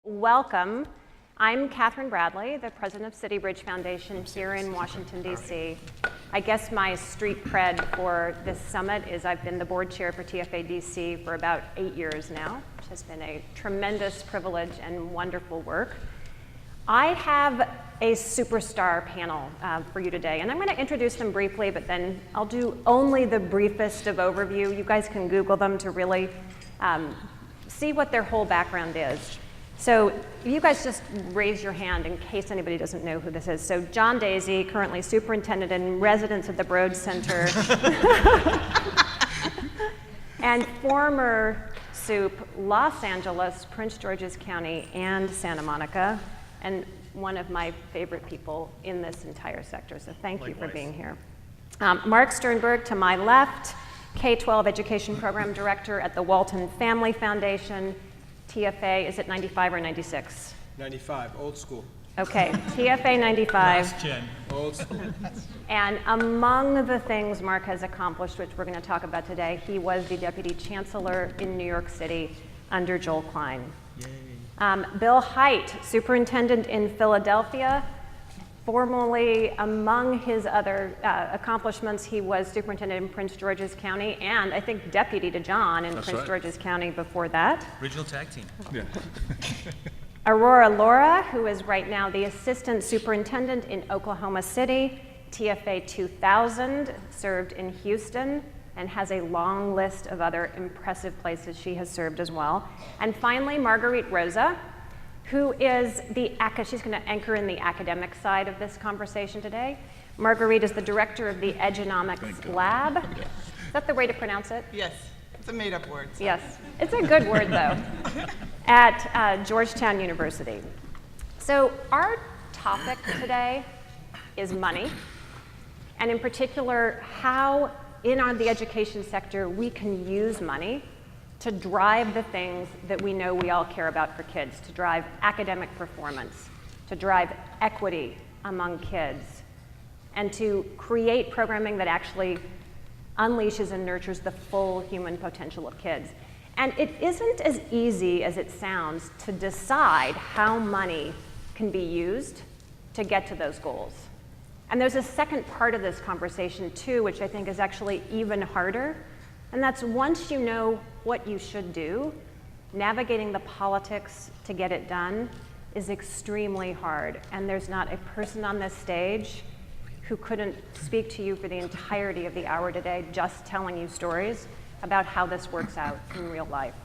Welcome. I'm Catherine Bradley, the president of City Bridge Foundation here in Washington, D.C. I guess my street cred for this summit is I've been the board chair for TFA DC for about 8 years now, which has been a tremendous privilege and wonderful work. I have a superstar panel for you today, and I'm going to introduce them briefly, but then I'll do only the briefest of overview. You guys can Google them to really see what their whole background is. So you guys just raise your hand in case anybody doesn't know who this is. So John Daisy, currently superintendent and resident of the Broad Center, and former SUP, Los Angeles, Prince George's County, and Santa Monica, and one of my favorite people in this entire sector. So thank you for being here. Mark Sternberg to my left, K-12 Education Program Director at the Walton Family Foundation. TFA, is it 95 or 96? 95, old school. Okay, TFA 95. Last gen. Old school. And among the things Mark has accomplished, which we're going to talk about today, he was the Deputy Chancellor in New York City under Joel Klein. Yay. Bill Haidt, Superintendent in Philadelphia. Formerly, among his other accomplishments, he was superintendent in Prince George's County, and I think deputy to John in Prince George's County before that. Original tag team. Yeah. Aurora Laura, who is right now the assistant superintendent in Oklahoma City, TFA 2000, served in Houston, and has a long list of other impressive places she has served as well. And finally, Marguerite Rosa, who is she's going to anchor in the academic side of this conversation today. Marguerite is the director of the Edgenomics Lab. Is that the way to pronounce it? Yes, it's a made-up word. So. Yes, it's a good word though, at Georgetown University. So our topic today is money, and in particular, how in the education sector we can use money to drive the things that we know we all care about for kids, to drive academic performance, to drive equity among kids, and to create programming that actually unleashes and nurtures the full human potential of kids. And it isn't as easy as it sounds to decide how money can be used to get to those goals. And there's a second part of this conversation too, which I think is actually even harder. And that's once you know what you should do, navigating the politics to get it done is extremely hard. And there's not a person on this stage who couldn't speak to you for the entirety of the hour today just telling you stories about how this works out in real life.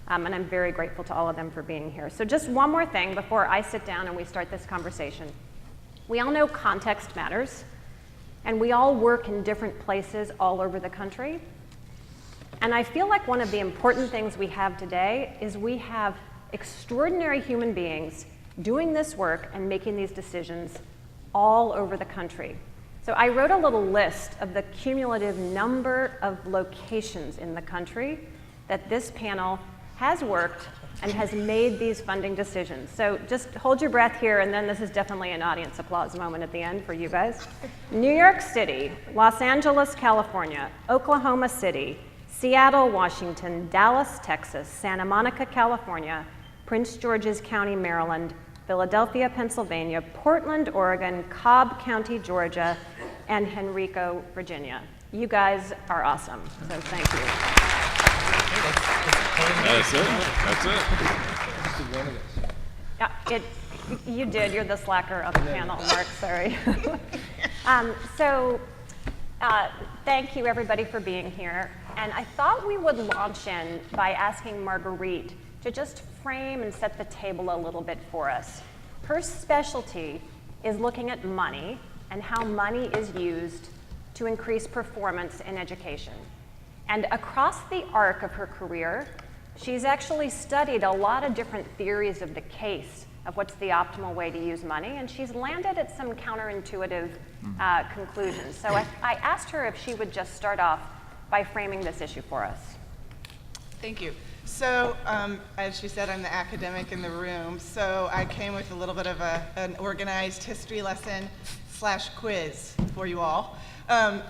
And I'm very grateful to all of them for being here. So just one more thing before I sit down and we start this conversation. We all know context matters, and we all work in different places all over the country. And I feel like one of the important things we have today is we have extraordinary human beings doing this work and making these decisions all over the country. So I wrote a little list of the cumulative number of locations in the country that this panel has worked and has made these funding decisions. So just hold your breath here, and then this is definitely an audience applause moment at the end for you guys. New York City, Los Angeles, California, Oklahoma City, Seattle, Washington, Dallas, Texas, Santa Monica, California, Prince George's County, Maryland, Philadelphia, Pennsylvania, Portland, Oregon, Cobb County, Georgia, and Henrico, Virginia. You guys are awesome, so thank you. That's it. Yeah, you did. You're the slacker on the panel, Mark. Sorry. Thank you, everybody, for being here. And I thought we would launch in by asking Marguerite to just frame and set the table a little bit for us. Her specialty is looking at money and how money is used to increase performance in education. And across the arc of her career, she's actually studied a lot of different theories of the case of what's the optimal way to use money, and she's landed at some counterintuitive conclusions. So I asked her if she would just start off by framing this issue for us. Thank you. So, as she said, I'm the academic in the room, so I came with a little bit of an organized history lesson / quiz for you all.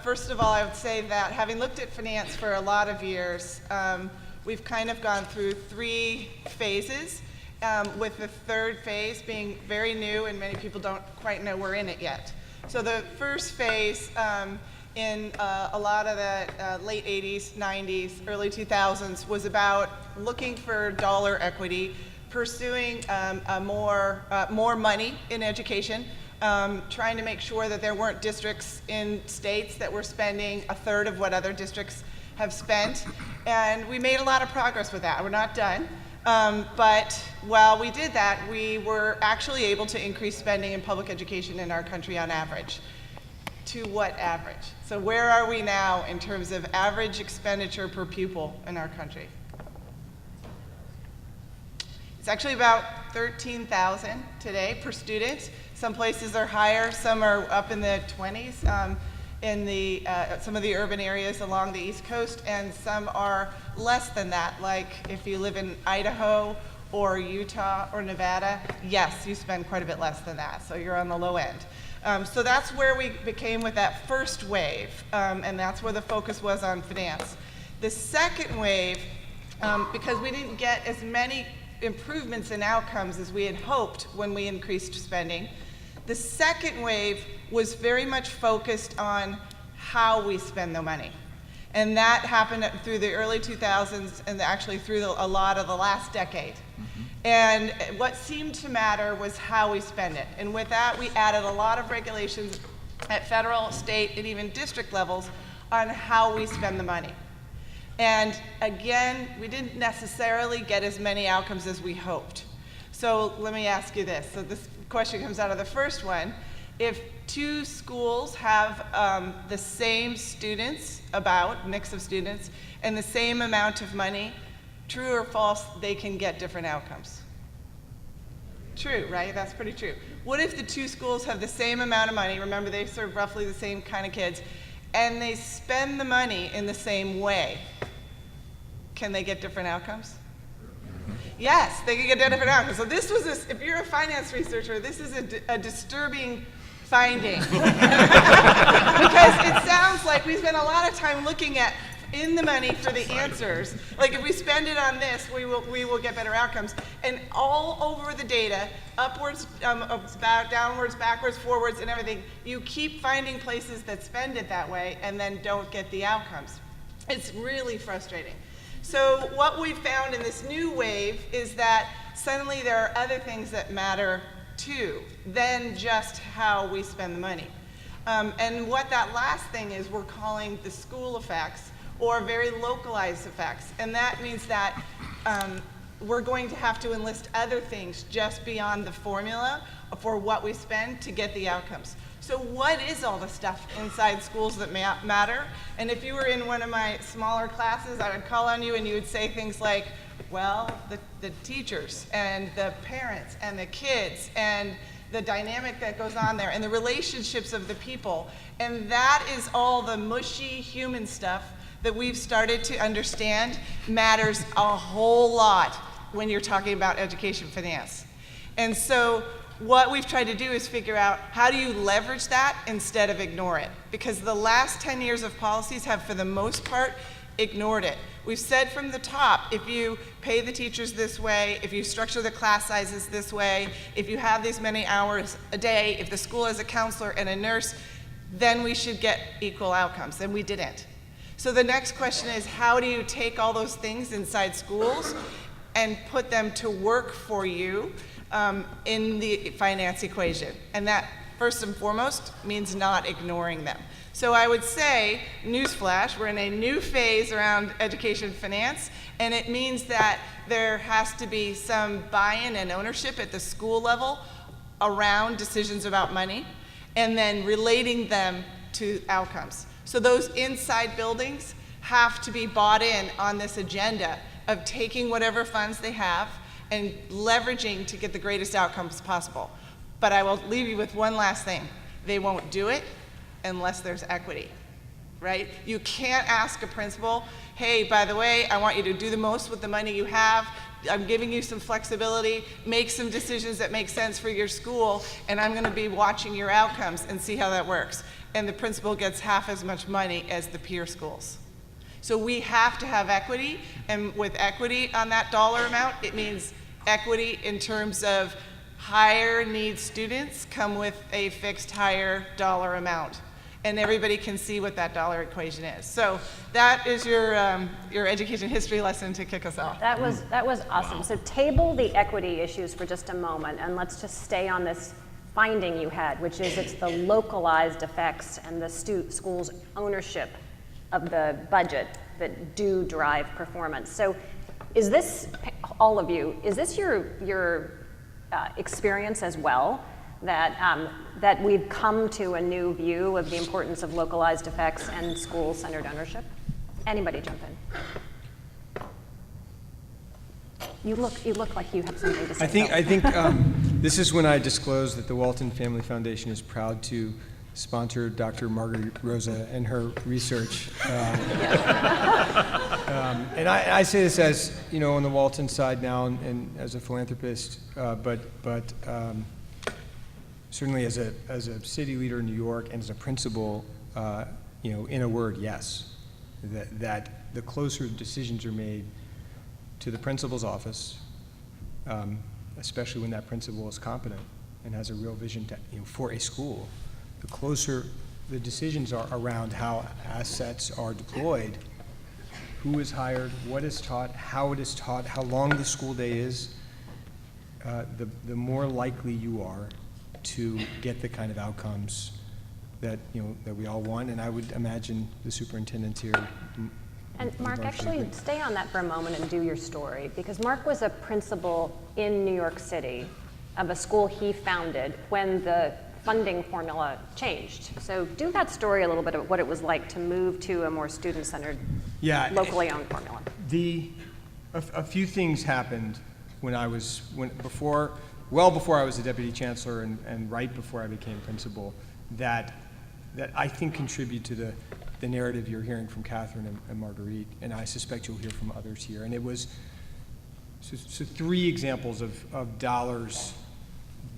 First of all, I would say that having looked at finance for a lot of years, we've kind of gone through 3 phases with the third phase being very new and many people don't quite know we're in it yet. So the first phase in a lot of the late 80s, 90s, early 2000s was about looking for dollar equity, pursuing more money in education, trying to make sure that there weren't districts in states that were spending a third of what other districts have spent. And we made a lot of progress with that. We're not done. But while we did that, we were actually able to increase spending in public education in our country on average. To what average? So where are we now in terms of average expenditure per pupil in our country? It's actually about $13,000 today per student. Some places are higher, some are up in the 20s in the, some of the urban areas along the East Coast, and some are less than that, like if you live in Idaho or Utah or Nevada, yes, you spend quite a bit less than that, so you're on the low end. So that's where we became with that first wave, and that's where the focus was on finance. The second wave, because we didn't get as many improvements in outcomes as we had hoped when we increased spending, the second wave was very much focused on how we spend the money. And that happened through the early 2000s and actually through a lot of the last decade. And what seemed to matter was how we spend it. And with that, we added a lot of regulations at federal, state, and even district levels on how we spend the money. And again, we didn't necessarily get as many outcomes as we hoped. So let me ask you this. So this question comes out of the first one. If two schools have the same students, mix of students, and the same amount of money, true or false, they can get different outcomes? True, right? That's pretty true. What if the two schools have the same amount of money, remember they serve roughly the same kind of kids, and they spend the money in the same way? Can they get different outcomes? Yes, they can get different outcomes. So this was, if you're a finance researcher, this is a disturbing finding. Because it sounds like we spend a lot of time looking at in the money for the answers. Like if we spend it on this, we will get better outcomes. And all over the data, upwards, downwards, backwards, forwards, and everything, you keep finding places that spend it that way and then don't get the outcomes. It's really frustrating. So what we found in this new wave is that suddenly there are other things that matter too than just how we spend the money. And what that last thing is, we're calling the school effects, or very localized effects. And that means that we're going to have to enlist other things just beyond the formula for what we spend to get the outcomes. So what is all the stuff inside schools that matter? And if you were in one of my smaller classes, I would call on you and you would say things like, well, the teachers and the parents and the kids and the dynamic that goes on there and the relationships of the people. And that is all the mushy human stuff that we've started to understand matters a whole lot when you're talking about education finance. And so what we've tried to do is figure out how do you leverage that instead of ignore it? Because the last 10 years of policies have, for the most part, ignored it. We've said from the top, if you pay the teachers this way, if you structure the class sizes this way, if you have these many hours a day, if the school has a counselor and a nurse, then we should get equal outcomes, and we didn't. So the next question is, how do you take all those things inside schools and put them to work for you in the finance equation? And that, first and foremost, means not ignoring them. So I would say, newsflash, we're in a new phase around education finance, and it means that there has to be some buy-in and ownership at the school level around decisions about money, and then relating them to outcomes. So those inside buildings have to be bought in on this agenda of taking whatever funds they have and leveraging to get the greatest outcomes possible. But I will leave you with one last thing. They won't do it unless there's equity, right? You can't ask a principal, hey, by the way, I want you to do the most with the money you have. I'm giving you some flexibility, make some decisions that make sense for your school, and I'm gonna be watching your outcomes and see how that works. And the principal gets half as much money as the peer schools. So we have to have equity, and with equity on that dollar amount, it means equity in terms of higher need students come with a fixed higher dollar amount. And everybody can see what that dollar equation is. So that is your education history lesson to kick us off. That was awesome. Wow. So table the equity issues for just a moment, and let's just stay on this finding you had, which is it's the localized effects and the school's ownership of the budget that do drive performance. So is this, all of you, is this your experience as well? That we've come to a new view of the importance of localized effects and school-centered ownership? Anybody jump in? You look like you have something to say. I think this is when I disclose that the Walton Family Foundation is proud to sponsor Dr. Margaret Rosa and her research. And I say this as, on the Walton side now and as a philanthropist, but certainly as a city leader in New York and as a principal, in a word, yes. That the closer decisions are made to the principal's office, especially when that principal is competent and has a real vision for a school, the closer the decisions are around how assets are deployed, who is hired, what is taught, how it is taught, how long the school day is, the more likely you are to get the kind of outcomes that that we all want, and I would imagine the superintendents here. And Mark, actually stay on that for a moment and do your story, because Mark was a principal in New York City of a school he founded when the funding formula changed. So do that story a little bit of what it was like to move to a more student-centered, locally owned formula. A few things happened well before I was the deputy chancellor and right before I became principal that I think contribute to the narrative you're hearing from Catherine and Marguerite, and I suspect you'll hear from others here. And it was so three examples of dollars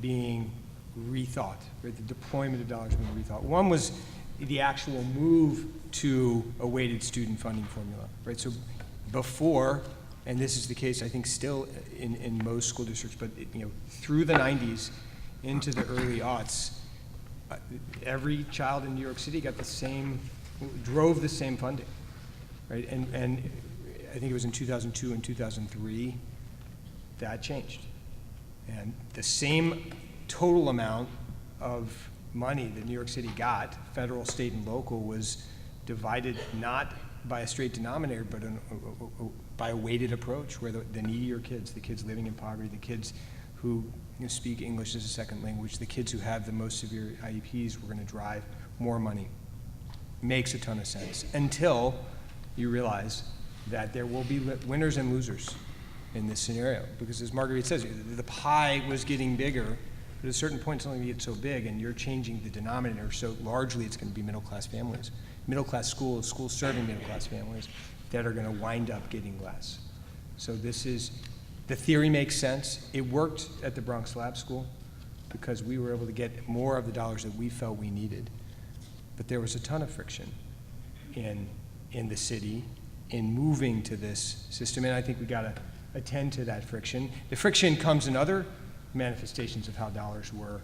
being rethought, right? The deployment of dollars being rethought. One was the actual move to a weighted student funding formula, right? So before, and this is the case I think still in most school districts, but through the 90s into the early aughts, every child in New York City drove the same funding, right? And I think it was in 2002 and 2003 that changed, and the same total amount of money that New York City got, federal, state, and local, was divided not by a straight denominator, but by a weighted approach, where the needier kids, the kids living in poverty, the kids who speak English as a second language, the kids who have the most severe IEPs, were going to drive more money. Makes a ton of sense, until you realize that there will be winners and losers in this scenario. Because as Marguerite says, the pie was getting bigger, but at a certain point it's only going to get so big, and you're changing the denominator, so largely it's going to be middle-class families. Middle-class schools serving middle-class families that are going to wind up getting less. So the theory makes sense. It worked at the Bronx Lab School because we were able to get more of the dollars that we felt we needed. But there was a ton of friction in the city in moving to this system, and I think we got to attend to that friction. The friction comes in other manifestations of how dollars were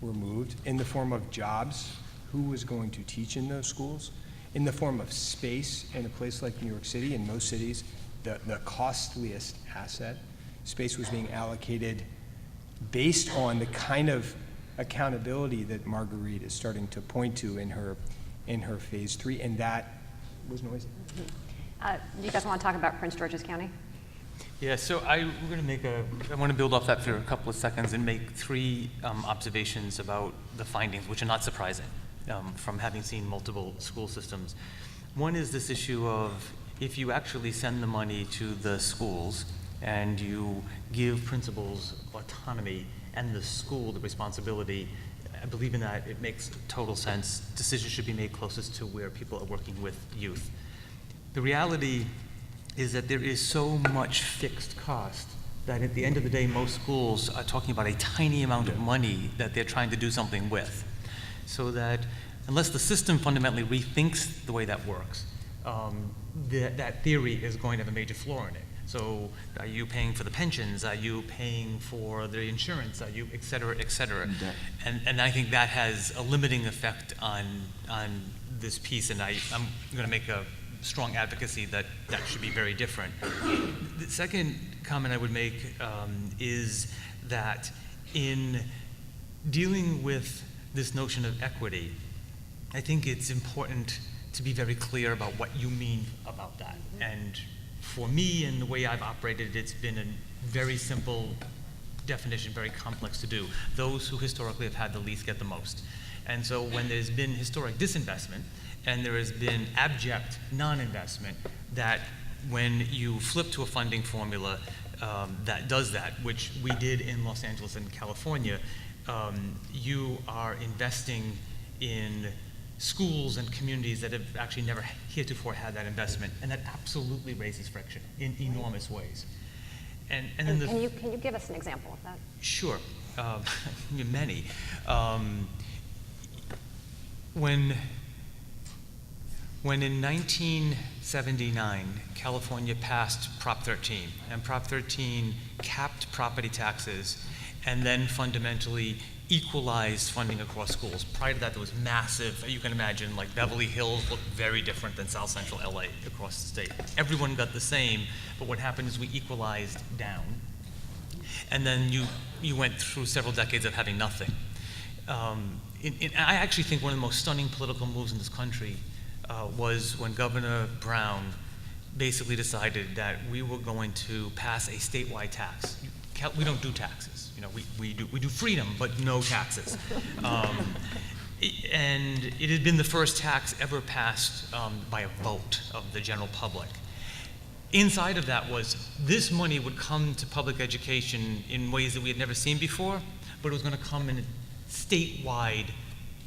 moved, in the form of jobs, who was going to teach in those schools, in the form of space in a place like New York City. In most cities, the costliest asset, space, was being allocated based on the kind of accountability that Marguerite is starting to point to in her phase 3, and that was noisy. Do you guys want to talk about Prince George's County? Yeah, so I want to build off that for a couple of seconds and make three observations about the findings, which are not surprising from having seen multiple school systems. One is this issue of, if you actually send the money to the schools and you give principals autonomy and the school the responsibility, I believe in that. It makes total sense. Decisions should be made closest to where people are working with youth. The reality is that there is so much fixed cost that at the end of the day, most schools are talking about a tiny amount of money that they're trying to do something with. So that unless the system fundamentally rethinks the way that works, that theory is going to have a major flaw in it. So are you paying for the pensions? Are you paying for the insurance? Are you, et cetera, et cetera? And I think that has a limiting effect on this piece, and I'm going to make a strong advocacy that should be very different. The second comment I would make is that in dealing with this notion of equity, I think it's important to be very clear about what you mean about that. And for me and the way I've operated, it's been a very simple definition, very complex to do. Those who historically have had the least get the most. And so when there's been historic disinvestment and there has been abject non-investment, that when you flip to a funding formula that does that, which we did in Los Angeles and California, you are investing in schools and communities that have actually never heretofore had that investment, and that absolutely raises friction in enormous ways. And then can you give us an example of that? Sure, many. When in 1979, California passed Prop 13, and Prop 13 capped property taxes and then fundamentally equalized funding across schools. Prior to that, there was massive, you can imagine, like Beverly Hills looked very different than South Central LA across the state. Everyone got the same, but what happened is we equalized down. And then you went through several decades of having nothing. I actually think one of the most stunning political moves in this country was when Governor Brown basically decided that we were going to pass a statewide tax. We don't do taxes. You know, we do freedom, but no taxes. And it had been the first tax ever passed by a vote of the general public. Inside of that was this money would come to public education in ways that we had never seen before, but it was going to come in a statewide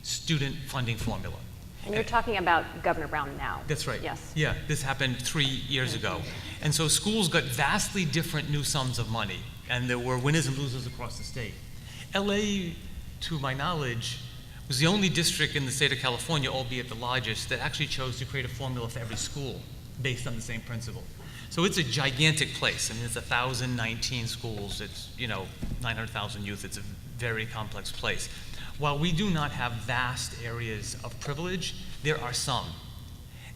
student funding formula. And you're talking about Governor Brown now. That's right. Yes. Yeah, this happened 3 years ago. And so schools got vastly different new sums of money, and there were winners and losers across the state. LA, to my knowledge, was the only district in the state of California, albeit the largest, that actually chose to create a formula for every school based on the same principle. So it's a gigantic place. I mean, it's 1,019 schools. It's, 900,000 youth. It's a very complex place. While we do not have vast areas of privilege, there are some.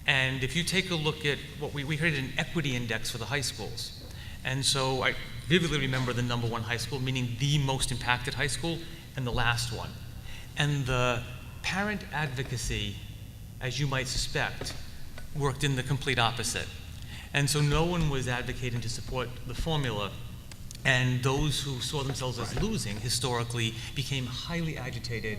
And if you take a look at what we created an equity index for the high schools. And so I vividly remember the number one high school, meaning the most impacted high school, and the last one. And the parent advocacy, as you might suspect, worked in the complete opposite. And so no one was advocating to support the formula, and those who saw themselves as losing historically became highly agitated,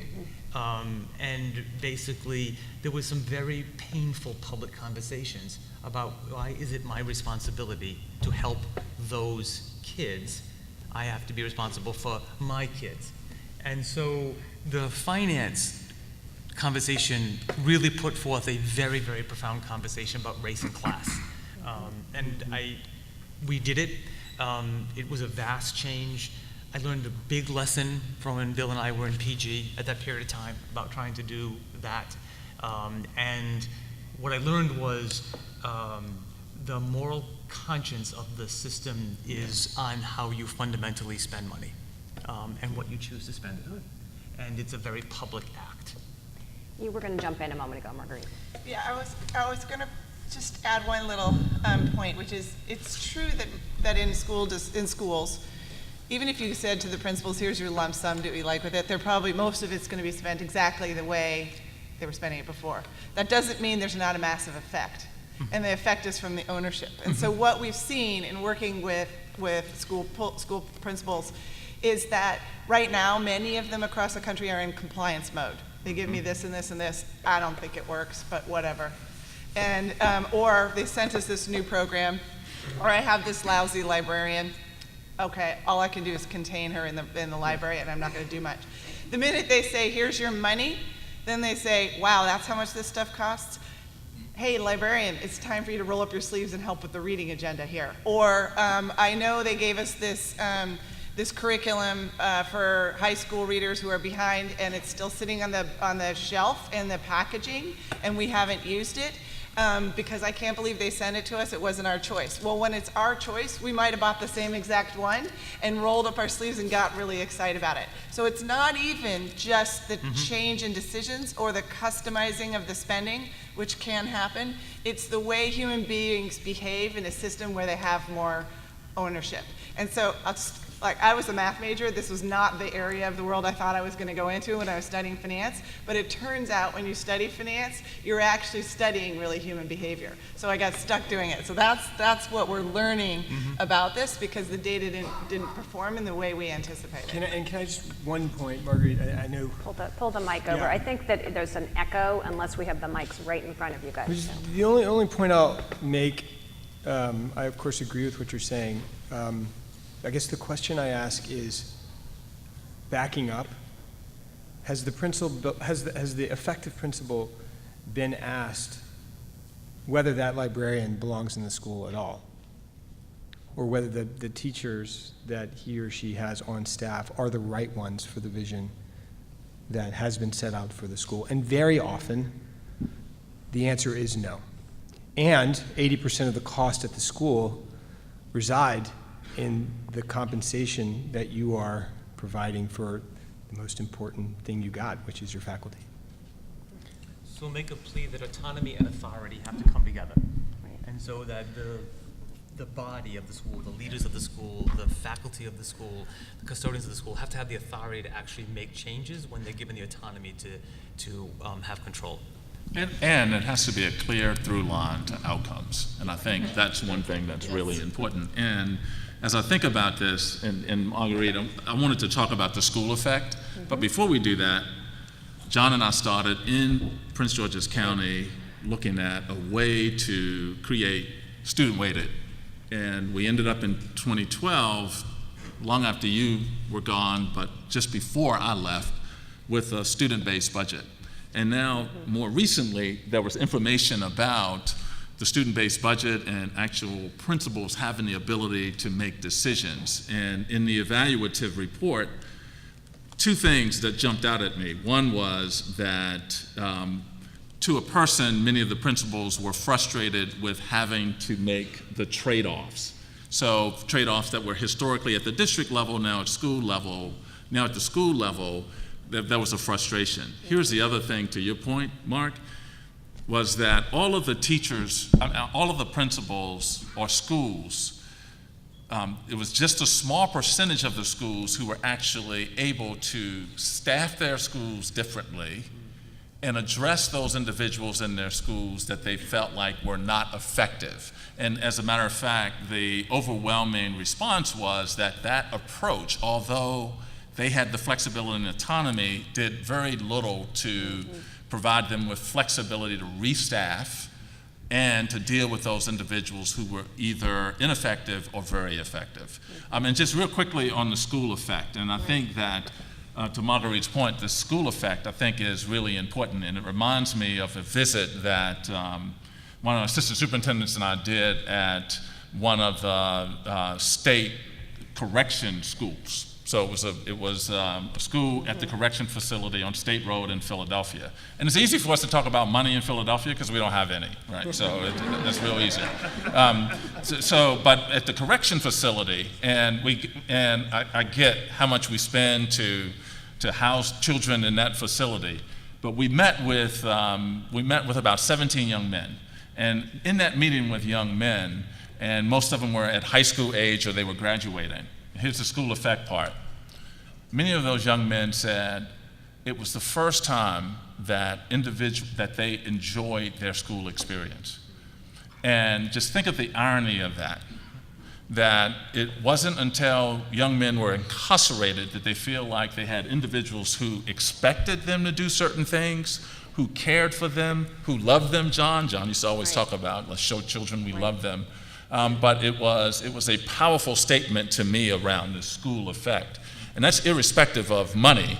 and basically there was some very painful public conversations about why is it my responsibility to help those kids? I have to be responsible for my kids. And so the finance conversation really put forth a very, very profound conversation about race and class. We did it. It was a vast change. I learned a big lesson from when Bill and I were in PG at that period of time about trying to do that. And what I learned was the moral conscience of the system is on how you fundamentally spend money and what you choose to spend it on. And it's a very public act. You were going to jump in a moment ago, Marguerite. Yeah, I was going to just add one little point, which is it's true that in schools, even if you said to the principals, here's your lump sum, do what you like with it, most of it's going to be spent exactly the way they were spending it before. That doesn't mean there's not a massive effect. And the effect is from the ownership. And so what we've seen in working with school principals is that right now, many of them across the country are in compliance mode. They give me this and this and this. I don't think it works, but whatever. And or they sent us this new program, or I have this lousy librarian. Okay, all I can do is contain her in the library, and I'm not going to do much. The minute they say, "Here's your money," then they say, "Wow, that's how much this stuff costs." Hey, librarian, it's time for you to roll up your sleeves and help with the reading agenda here. Or I know they gave us this this curriculum for high school readers who are behind, and it's still sitting on the shelf in the packaging, and we haven't used it. because I can't believe they sent it to us. It wasn't our choice. Well, when it's our choice, we might have bought the same exact one and rolled up our sleeves and got really excited about it. So it's not even just the change in decisions or the customizing of the spending, which can happen. It's the way human beings behave in a system where they have more ownership. And so I was a math major. This was not the area of the world I thought I was going to go into when I was studying finance. But it turns out when you study finance, you're actually studying really human behavior. So I got stuck doing it. So that's what we're learning about this, because the data didn't perform in the way we anticipated. Can I just, one point, Marguerite, I know. Pull the mic over. Yeah. I think that there's an echo unless we have the mics right in front of you guys. So. The only point I'll make, I of course agree with what you're saying. I guess the question I ask is, backing up, has the effective principal been asked whether that librarian belongs in the school at all, or whether the teachers that he or she has on staff are the right ones for the vision that has been set out for the school? And very often, the answer is no. And 80% of the cost at the school reside in the compensation that you are providing for the most important thing you got, which is your faculty. So make a plea that autonomy and authority have to come together. Right. And so that the body of the school, the leaders of the school, the faculty of the school, the custodians of the school have to have the authority to actually make changes when they're given the autonomy to have control. And it has to be a clear through line to outcomes. And I think that's one thing that's really important. And as I think about this, and Marguerite, I wanted to talk about the school effect. But before we do that, John and I started in Prince George's County looking at a way to create student weighted. And we ended up in 2012, long after you were gone, but just before I left, with a student-based budget. And now, more recently, there was information about the student-based budget and actual principals having the ability to make decisions. And in the evaluative report, two things that jumped out at me. One was that to a person, many of the principals were frustrated with having to make the trade-offs. So trade-offs that were historically at the district level, now at school level. Now at the school level, there was a frustration. Here's the other thing to your point, Mark, was that all of the teachers, all of the principals or schools, it was just a small percentage of the schools who were actually able to staff their schools differently and address those individuals in their schools that they felt like were not effective. And as a matter of fact, the overwhelming response was that that approach, although they had the flexibility and autonomy, did very little to provide them with flexibility to restaff and to deal with those individuals who were either ineffective or very effective. And just real quickly on the school effect, and I think that to Marguerite's point, the school effect I think is really important, and it reminds me of a visit that one of our assistant superintendents and I did at one of the state correction schools. So it was a school at the correction facility on State Road in Philadelphia. And it's easy for us to talk about money in Philadelphia because we don't have any, right? So that's real easy. But at the correction facility, and I get how much we spend to house children in that facility, but we met with about 17 young men. And in that meeting with young men, and most of them were at high school age or they were graduating. Here's the school effect part. Many of those young men said it was the first time that they enjoyed their school experience. And just think of the irony of that it wasn't until young men were incarcerated that they feel like they had individuals who expected them to do certain things, who cared for them, who loved them. John used to always talk about, let's show children we love them. But it was a powerful statement to me around the school effect. And that's irrespective of money,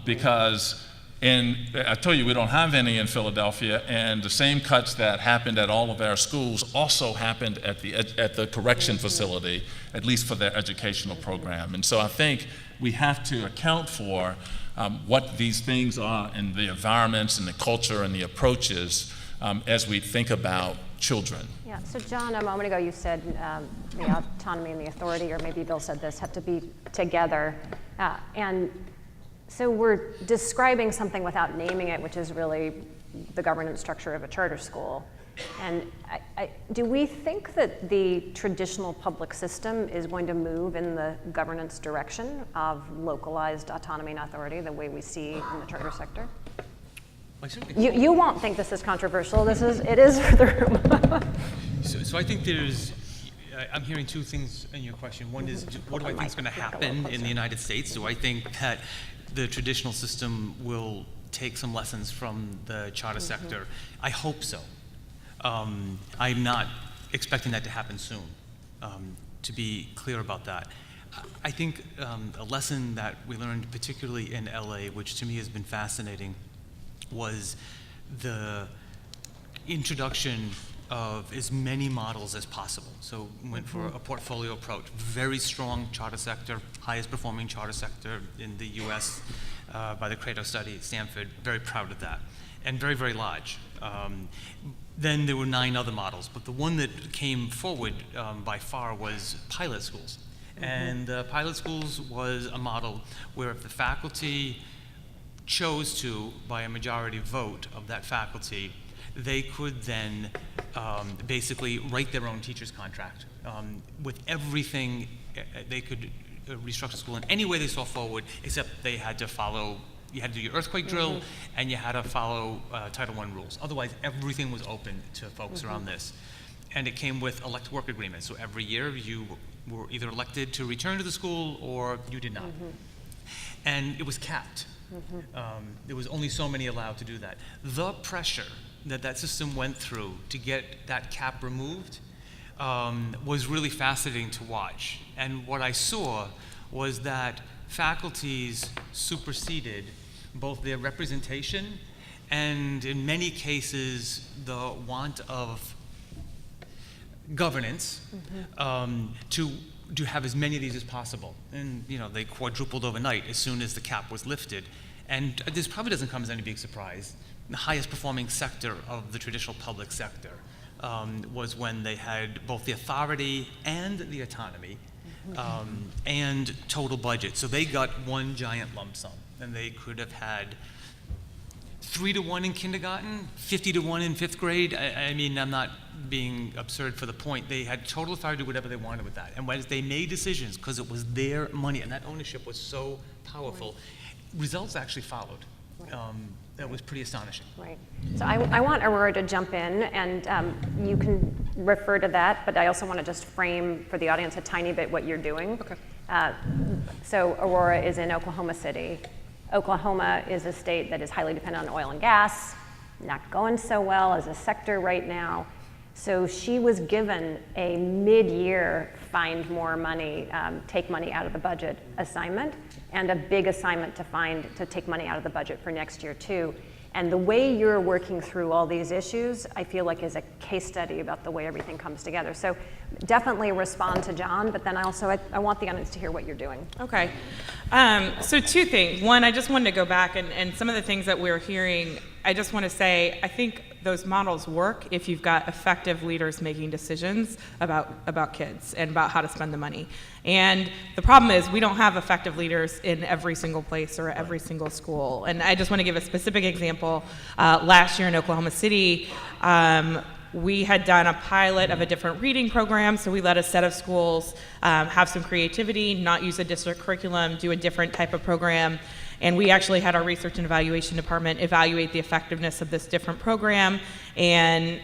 because I told you we don't have any in Philadelphia, and the same cuts that happened at all of our schools also happened at the correction facility, at least for their educational program. And so I think we have to account for what these things are and the environments and the culture and the approaches as we think about children. Yeah, so John, a moment ago you said the autonomy and the authority, or maybe Bill said this, have to be together. And so we're describing something without naming it, which is really the governance structure of a charter school. And do we think that the traditional public system is going to move in the governance direction of localized autonomy and authority, the way we see in the charter sector? You won't think this is controversial. It is for the room. So I think I'm hearing two things in your question. One is, what do I think is going to happen in the United States? Do I think that the traditional system will take some lessons from the charter sector? I hope so. I'm not expecting that to happen soon, to be clear about that. I think a lesson that we learned, particularly in LA, which to me has been fascinating, was the introduction of as many models as possible. So we went for a portfolio approach, very strong charter sector, highest performing charter sector in the US by the Credo study at Stanford, very proud of that, and very, very large. Then there were 9 other models, but the one that came forward by far was pilot schools. And pilot schools was a model where if the faculty chose to, by a majority vote of that faculty, they could then basically write their own teacher's contract with everything. They could restructure school in any way they saw forward, except they had to follow, you had to do your earthquake drill, and you had to follow Title I rules. Otherwise, everything was open to folks around this. And it came with elect work agreements. So every year you were either elected to return to the school or you did not. And it was capped. There was only so many allowed to do that. The pressure that system went through to get that cap removed was really fascinating to watch. And what I saw was that faculties superseded both their representation and, in many cases, the want of governance to have as many of these as possible. And they quadrupled overnight as soon as the cap was lifted. And this probably doesn't come as any big surprise. The highest performing sector of the traditional public sector was when they had both the authority and the autonomy and total budget. So they got one giant lump sum, and they could have had 3-to-1 in kindergarten, 50-to-1 in 5th grade. I mean, I'm not being absurd for the point. They had total authority to do whatever they wanted with that. And when they made decisions, because it was their money, and that ownership was so powerful, results actually followed. That was pretty astonishing. Right. So I want Aurora to jump in, and you can refer to that, but I also want to just frame for the audience a tiny bit what you're doing. Okay. So Aurora is in Oklahoma City. Oklahoma is a state that is highly dependent on oil and gas, not going so well as a sector right now. So she was given a mid-year find more money, take money out of the budget assignment, and a big assignment to take money out of the budget for next year too. And the way you're working through all these issues, I feel like is a case study about the way everything comes together. So definitely respond to John, but then I want the audience to hear what you're doing. Okay. So 2 things. One, I just wanted to go back and some of the things that we're hearing, I just want to say, I think those models work if you've got effective leaders making decisions about kids and about how to spend the money. And the problem is we don't have effective leaders in every single place or every single school. And I just want to give a specific example. Last year in Oklahoma City, we had done a pilot of a different reading program, so we let a set of schools have some creativity, not use a district curriculum, do a different type of program. And we actually had our research and evaluation department evaluate the effectiveness of this different program. And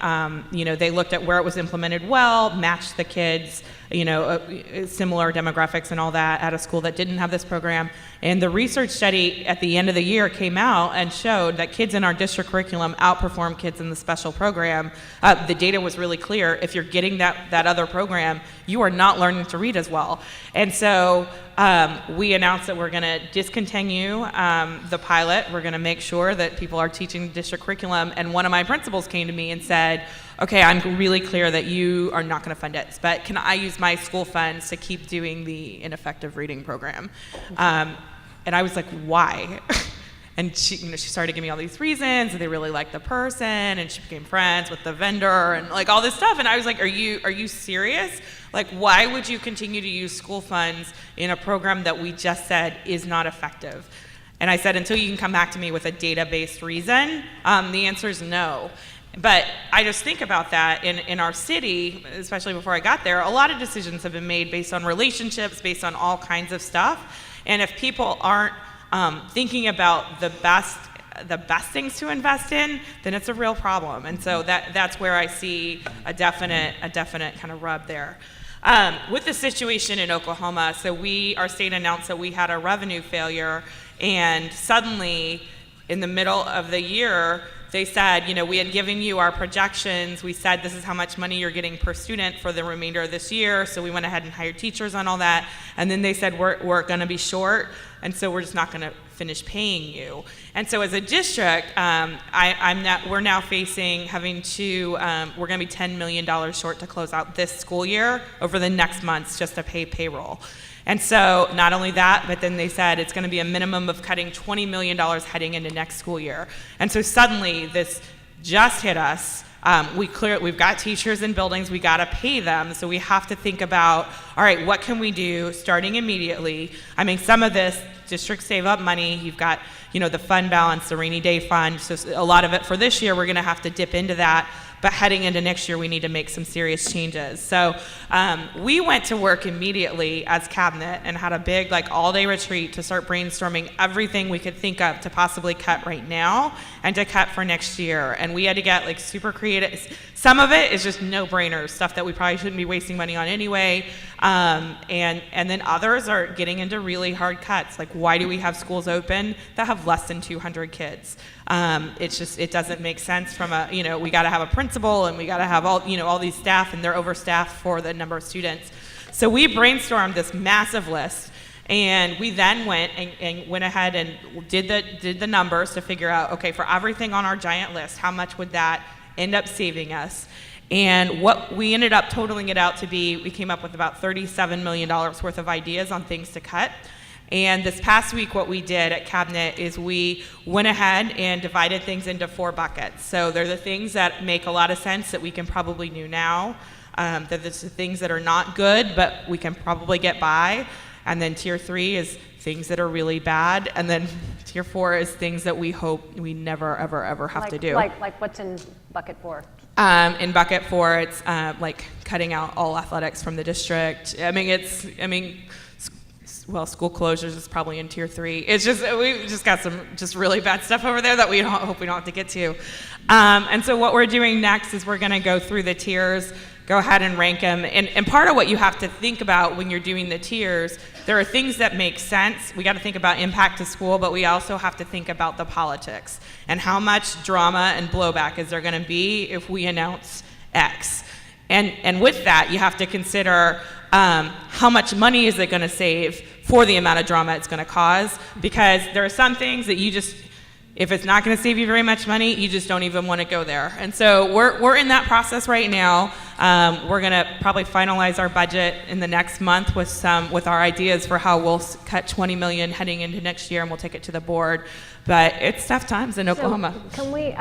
they looked at where it was implemented well, matched the kids, similar demographics and all that at a school that didn't have this program. And the research study at the end of the year came out and showed that kids in our district curriculum outperform kids in the special program. The data was really clear. If you're getting that other program, you are not learning to read as well. And so we announced that we're going to discontinue the pilot. We're going to make sure that people are teaching district curriculum. And one of my principals came to me and said, okay, I'm really clear that you are not going to fund it, but can I use my school funds to keep doing the ineffective reading program? And I was like, why? And she, you know, she started giving me all these reasons, and they really liked the person, and she became friends with the vendor, and like all this stuff. And I was like, are you serious? Like, why would you continue to use school funds in a program that we just said is not effective? And I said, until you can come back to me with a data-based reason, the answer is no. But I just think about that in our city, especially before I got there, a lot of decisions have been made based on relationships, based on all kinds of stuff. And if people aren't thinking about the best things to invest in, then it's a real problem. And so that's where I see a definite kind of rub there. With the situation in Oklahoma, so our state announced that we had a revenue failure, and suddenly in the middle of the year, they said, you know, we had given you our projections. We said this is how much money you're getting per student for the remainder of this year. So we went ahead and hired teachers on all that. And then they said, we're going to be short, and so we're just not going to finish paying you. And so as a district, we're now facing having to, we're going to be $10 million short to close out this school year over the next months just to pay payroll. And so not only that, but then they said it's going to be a minimum of cutting $20 million heading into next school year. And so suddenly this just hit us. We've got teachers in buildings, we got to pay them. So we have to think about, all right, what can we do starting immediately? I mean, some of this, districts save up money. You've got, you know, the fund balance, the rainy day fund. So a lot of it for this year, we're going to have to dip into that. But heading into next year, we need to make some serious changes. So we went to work immediately as cabinet and had a big, like, all-day retreat to start brainstorming everything we could think of to possibly cut right now and to cut for next year. And we had to get, like, super creative. Some of it is just no-brainers, stuff that we probably shouldn't be wasting money on anyway. And then others are getting into really hard cuts. Like, why do we have schools open that have less than 200 kids? It doesn't make sense from we got to have a principal, and we got to have all these staff, and they're overstaffed for the number of students. So we brainstormed this massive list, and we then went ahead and did the numbers to figure out, okay, for everything on our giant list, how much would that end up saving us? And what we ended up totaling it out to be, we came up with about $37 million worth of ideas on things to cut. And this past week, what we did at Cabinet is we went ahead and divided things into 4 buckets. So they're the things that make a lot of sense that we can probably do now. They're the things that are not good, but we can probably get by. And then tier 3 is things that are really bad. And then tier 4 is things that we hope we never, ever, ever have to do. Like what's in bucket 4? In bucket 4, it's like cutting out all athletics from the district. Well, school closures is probably in tier 3. It's just, we've just got some just really bad stuff over there that we hope we don't have to get to. And so what we're doing next is we're going to go through the tiers, go ahead and rank them. And part of what you have to think about when you're doing the tiers, there are things that make sense. We got to think about impact to school, but we also have to think about the politics and how much drama and blowback is there going to be if we announce X. And with that, you have to consider how much money is it going to save for the amount of drama it's going to cause, because there are some things that you just, if it's not going to save you very much money, you just don't even want to go there. And so we're in that process right now. We're going to probably finalize our budget in the next month with our ideas for how we'll cut $20 million heading into next year, and we'll take it to the board. But it's tough times in Oklahoma. So can we?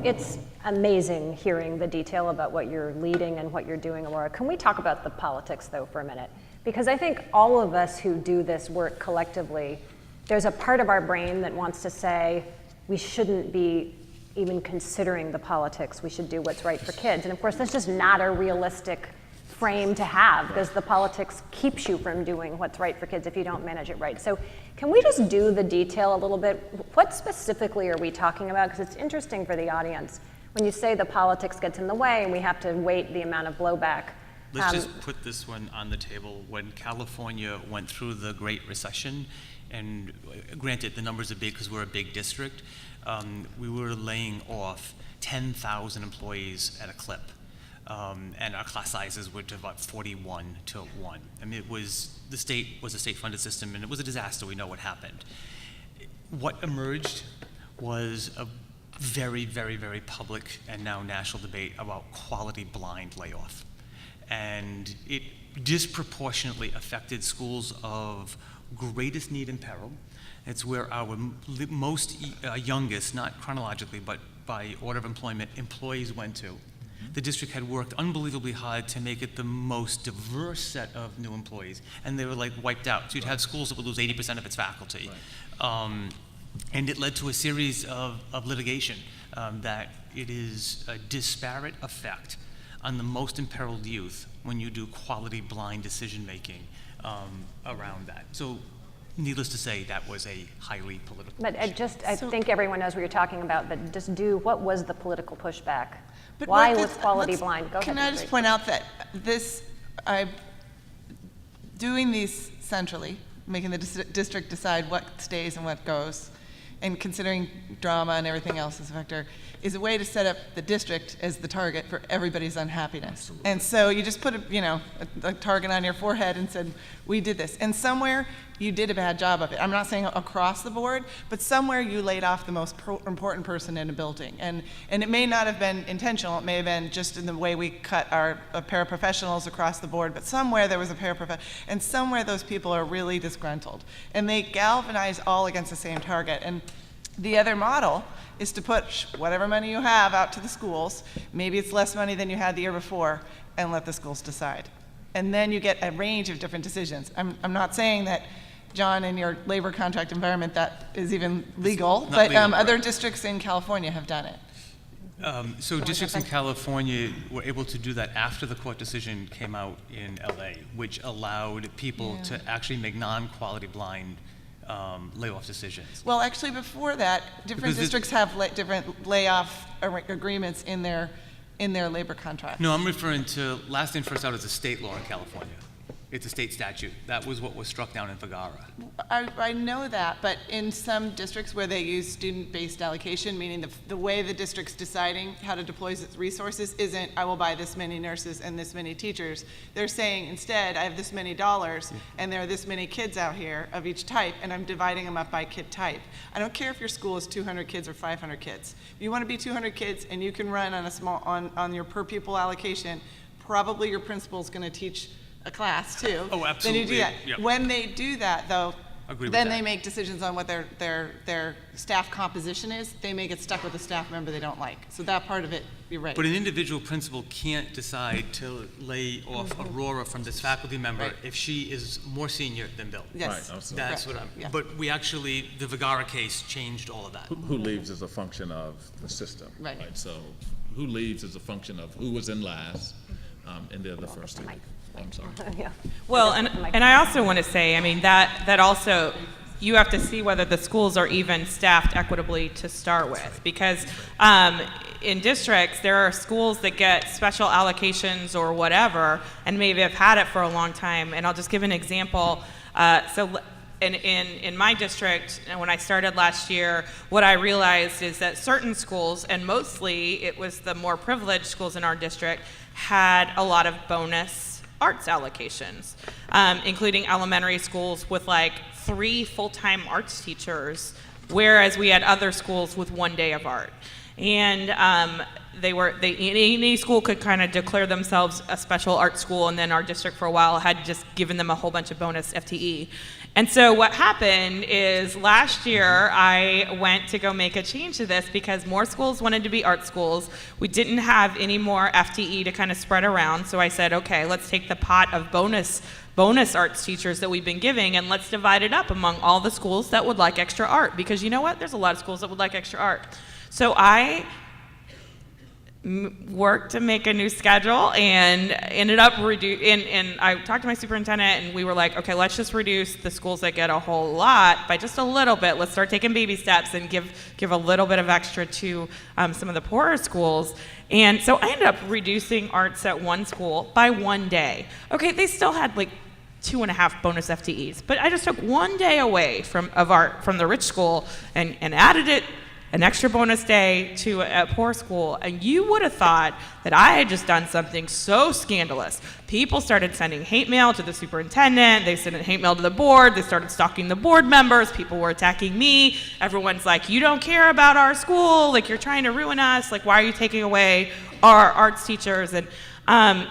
It's amazing hearing the detail about what you're leading and what you're doing, Aurora. Can we talk about the politics though for a minute? Because I think all of us who do this work collectively, there's a part of our brain that wants to say we shouldn't be even considering the politics. We should do what's right for kids. And of course, that's just not a realistic frame to have, because the politics keeps you from doing what's right for kids if you don't manage it right. So can we just do the detail a little bit? What specifically are we talking about? Because it's interesting for the audience. When you say the politics gets in the way and we have to weight the amount of blowback. Let's just put this one on the table. When California went through the Great Recession, and granted the numbers are big because we're a big district, we were laying off 10,000 employees at a clip. And our class sizes were to about 41 to 1. I mean, the state was a state-funded system, and it was a disaster. We know what happened. What emerged was a very, very, very public and now national debate about quality blind layoff. And it disproportionately affected schools of greatest need and peril, It's where our most youngest, not chronologically, but by order of employment, employees went to. The district had worked unbelievably hard to make it the most diverse set of new employees, and they were like wiped out. So you'd have schools that would lose 80% of its faculty. And it led to a series of litigation that it is a disparate effect on the most imperiled youth when you do quality blind decision-making around that. So needless to say, that was a highly political But issue. I think everyone knows what you're talking about, but just what was the political pushback? But Why what was this- quality let's- blind? Go ahead. Can I just Marguerite. point out that doing these centrally, making the district decide what stays and what goes, and considering drama and everything else as a factor, is a way to set up the district as the target for everybody's unhappiness. And so you just put a target on your forehead and said, we did this. And somewhere you did a bad job of it. I'm not saying across the board, but somewhere you laid off the most important person in a building. And it may not have been intentional. It may have been just in the way we cut our paraprofessionals across the board, but somewhere there was a paraprofessional, and somewhere those people are really disgruntled. And they galvanize all against the same target. And the other model is to put whatever money you have out to the schools. Maybe it's less money than you had the year before, and let the schools decide. And then you get a range of different decisions. I'm not saying that, John, in your labor contract environment, that is even legal, but legal, other right. districts in California have done it. So districts in California were able to do that after the court decision came out in LA, which allowed people to actually make non-quality blind layoff decisions. Well, actually, before that, different districts have different layoff agreements in their labor contract. No, I'm referring to last in, first out is a state law in California. It's a state statute. That was what was struck down in Vergara. I know that, but in some districts where they use student-based allocation, meaning the way the district's deciding how to deploy its resources isn't, I will buy this many nurses and this many teachers. They're saying, instead, I have this many dollars, and there are this many kids out here of each type, and I'm dividing them up by kid type. I don't care if your school is 200 kids or 500 kids. If you want to be 200 kids and you can run on on your per pupil allocation, probably your principal's going to teach a class too. Oh, absolutely. Then you do that. Yep. When they do that, though, Agree with then that. they make decisions on what their staff composition is. They may get stuck with a staff member they don't like. So that part of it, you're right. But an individual principal can't decide to lay off Aurora from this faculty member Right. if she is more senior than Bill. Yes. Right, absolutely. That's Correct. what I'm, Yeah. but we actually, the Vergara case changed all of that. Who leaves is a function of the system. Right. So who leaves is a function of who was in last, and they're the first to leave. I'm sorry. Yeah. Well, and I also want to say, I mean, that also, you have to see whether the schools are even staffed equitably to start with, because in districts, there are schools that get special allocations or whatever, and maybe have had it for a long time. And I'll just give an example. In my district, and when I started last year, what I realized is that certain schools, and mostly it was the more privileged schools in our district, had a lot of bonus arts allocations, including elementary schools with like 3 full-time arts teachers, whereas we had other schools with 1 day of art. And any school could kind of declare themselves a special art school, and then our district for a while had just given them a whole bunch of bonus FTE. And so what happened is last year I went to go make a change to this because more schools wanted to be art schools. We didn't have any more FTE to kind of spread around, so I said, okay, let's take the pot of bonus arts teachers that we've been giving and let's divide it up among all the schools that would like extra art, because you know what? There's a lot of schools that would like extra art. So I worked to make a new schedule and ended up and I talked to my superintendent and we were like, okay, let's just reduce the schools that get a whole lot by just a little bit. Let's start taking baby steps and give a little bit of extra to some of the poorer schools. And so I ended up reducing arts at one school by 1 day. Okay, they still had like 2.5 bonus FTEs, but I just took 1 day away from the rich school and added it an extra bonus day to a poor school, and you would have thought that I had just done something so scandalous. People started sending hate mail to the superintendent, they sent hate mail to the board, they started stalking the board members, people were attacking me, everyone's like, you don't care about our school, like you're trying to ruin us, like why are you taking away our arts teachers? And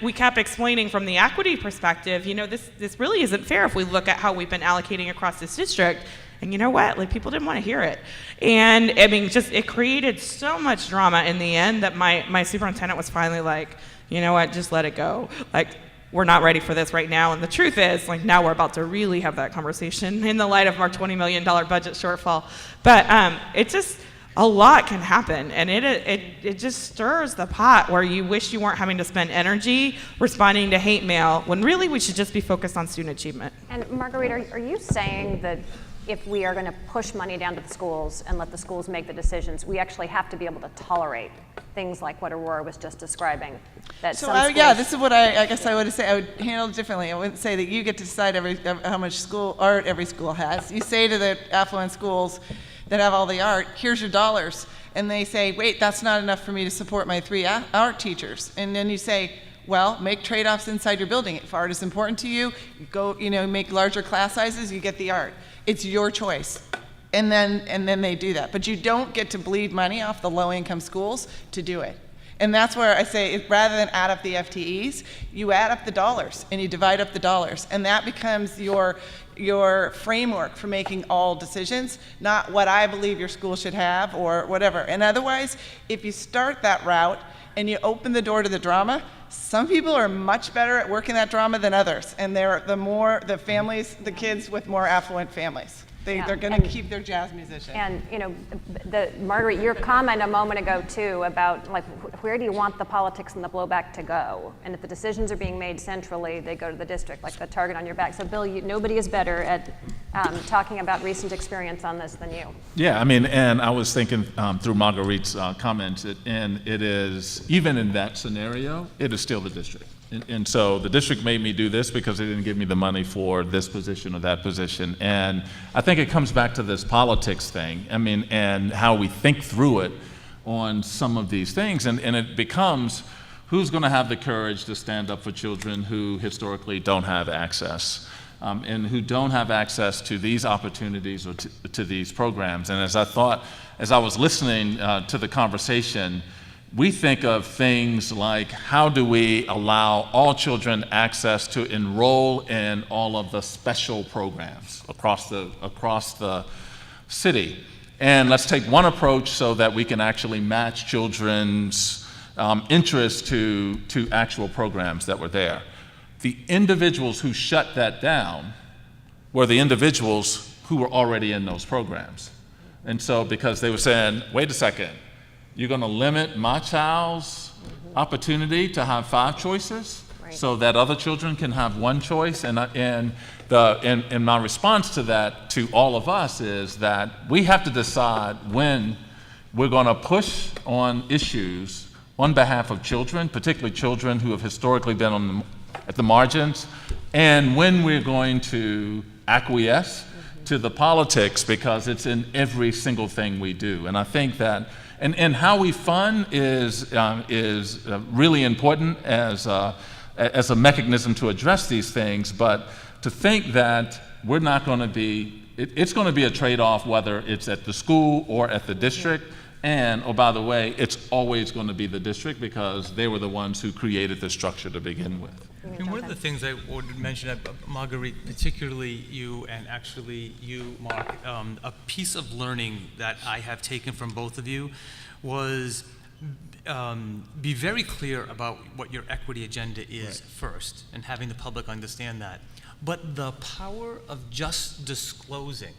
we kept explaining from the equity perspective, this really isn't fair if we look at how we've been allocating across this district. And you know what? Like, people didn't want to hear it. And I mean, just, it created so much drama in the end that my superintendent was finally like, you know what, just let it go. Like, we're not ready for this right now. And the truth is, like, now we're about to really have that conversation in the light of our $20 million budget shortfall. But it just, a lot can happen, and it just stirs the pot where you wish you weren't having to spend energy responding to hate mail, when really we should just be focused on student achievement. And Marguerite, are you saying that if we are going to push money down to the schools and let the schools make the decisions, we actually have to be able to tolerate things like what Aurora was just describing? That So some yeah, schools- this is what I guess I would say. I would handle it differently. I wouldn't say that you get to decide how much school art every school has. You say to the affluent schools that have all the art, here's your dollars. And they say, wait, that's not enough for me to support my 3 art teachers. And then you say, well, make trade-offs inside your building. If art is important to you, go, make larger class sizes, you get the art. It's your choice. And then they do that. But you don't get to bleed money off the low-income schools to do it. And that's where I say, rather than add up the FTEs, you add up the dollars and you divide up the dollars. And that becomes your framework for making all decisions, not what I believe your school should have or whatever. And otherwise, if you start that route and you open the door to the drama, some people are much better at working that drama than others. And they're the families, the kids with more affluent families. They're going to keep their jazz musician. And Marguerite, your comment a moment ago too about like where do you want the politics and the blowback to go? And if the decisions are being made centrally, they go to the district, like the target on your back. So Bill, nobody is better at talking about recent experience on this than you. Yeah, I mean, and I was thinking through Marguerite's comments, and it is, even in that scenario, it is still the district. And so the district made me do this because they didn't give me the money for this position or that position. And I think it comes back to this politics thing, I mean, and how we think through it on some of these things. And it becomes, who's going to have the courage to stand up for children who historically don't have access, and who don't have access to these opportunities or to these programs. And as I was listening to the conversation, we think of things like, how do we allow all children access to enroll in all of the special programs across the city? And let's take one approach so that we can actually match children's interest to actual programs that were there. The individuals who shut that down were the individuals who were already in those programs. And so, because they were saying, wait a second, you're going to limit my child's opportunity to have 5 choices, right, so that other children can have 1 choice. And my response to that, to all of us, is that we have to decide when we're going to push on issues on behalf of children, particularly children who have historically been at the margins, and when we're going to acquiesce to the politics, because it's in every single thing we do. And I think that And how we fund is really important as a mechanism to address these things, but to think that we're not going to be, it's going to be a trade-off whether it's at the school or at the district, and, oh, by the way, it's always going to be the district because they were the ones who created the structure to begin with. And one of the things I would mention, Marguerite, particularly you, and actually you, Mark, a piece of learning that I have taken from both of you was be very clear about what your equity agenda is first, and having the public understand that. But the power of just disclosing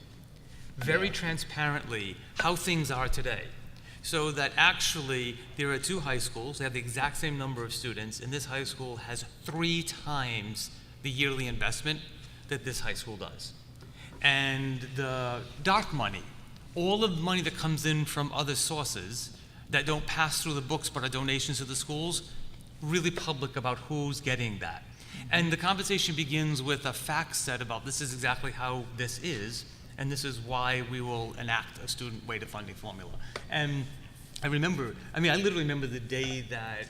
very transparently how things are today. So that actually there are 2 high schools, they have the exact same number of students, and this high school has 3 times the yearly investment that this high school does. And the dark money, all of the money that comes in from other sources that don't pass through the books but are donations to the schools, really public about who's getting that. And the conversation begins with a fact set about this is exactly how this is, and this is why we will enact a student weighted funding formula. And I literally remember the day that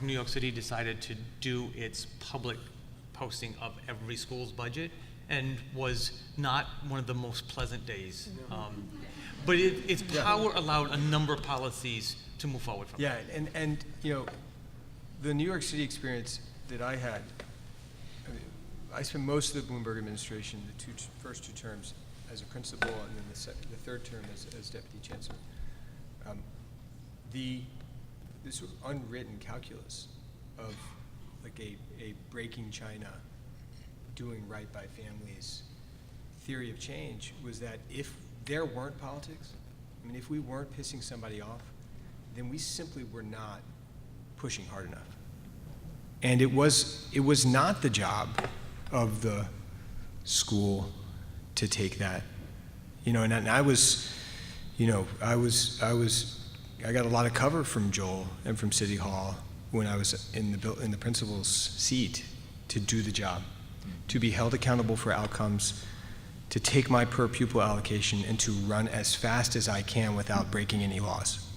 New York City decided to do its public posting of every school's budget, and was not one of the most pleasant days. But its power allowed a number of policies to move forward from. Yeah, and the New York City experience that I had, I spent most of the Bloomberg administration, the first two terms, as a principal and then the third term as deputy chancellor. This sort of unwritten calculus of like a breaking China, doing right by families theory of change was that if there weren't politics, I mean, if we weren't pissing somebody off, then we simply were not pushing hard enough. And it was not the job of the school to take that, and I was, I got a lot of cover from Joel and from City Hall when I was in the principal's seat to do the job, to be held accountable for outcomes, to take my per pupil allocation and to run as fast as I can without breaking any laws.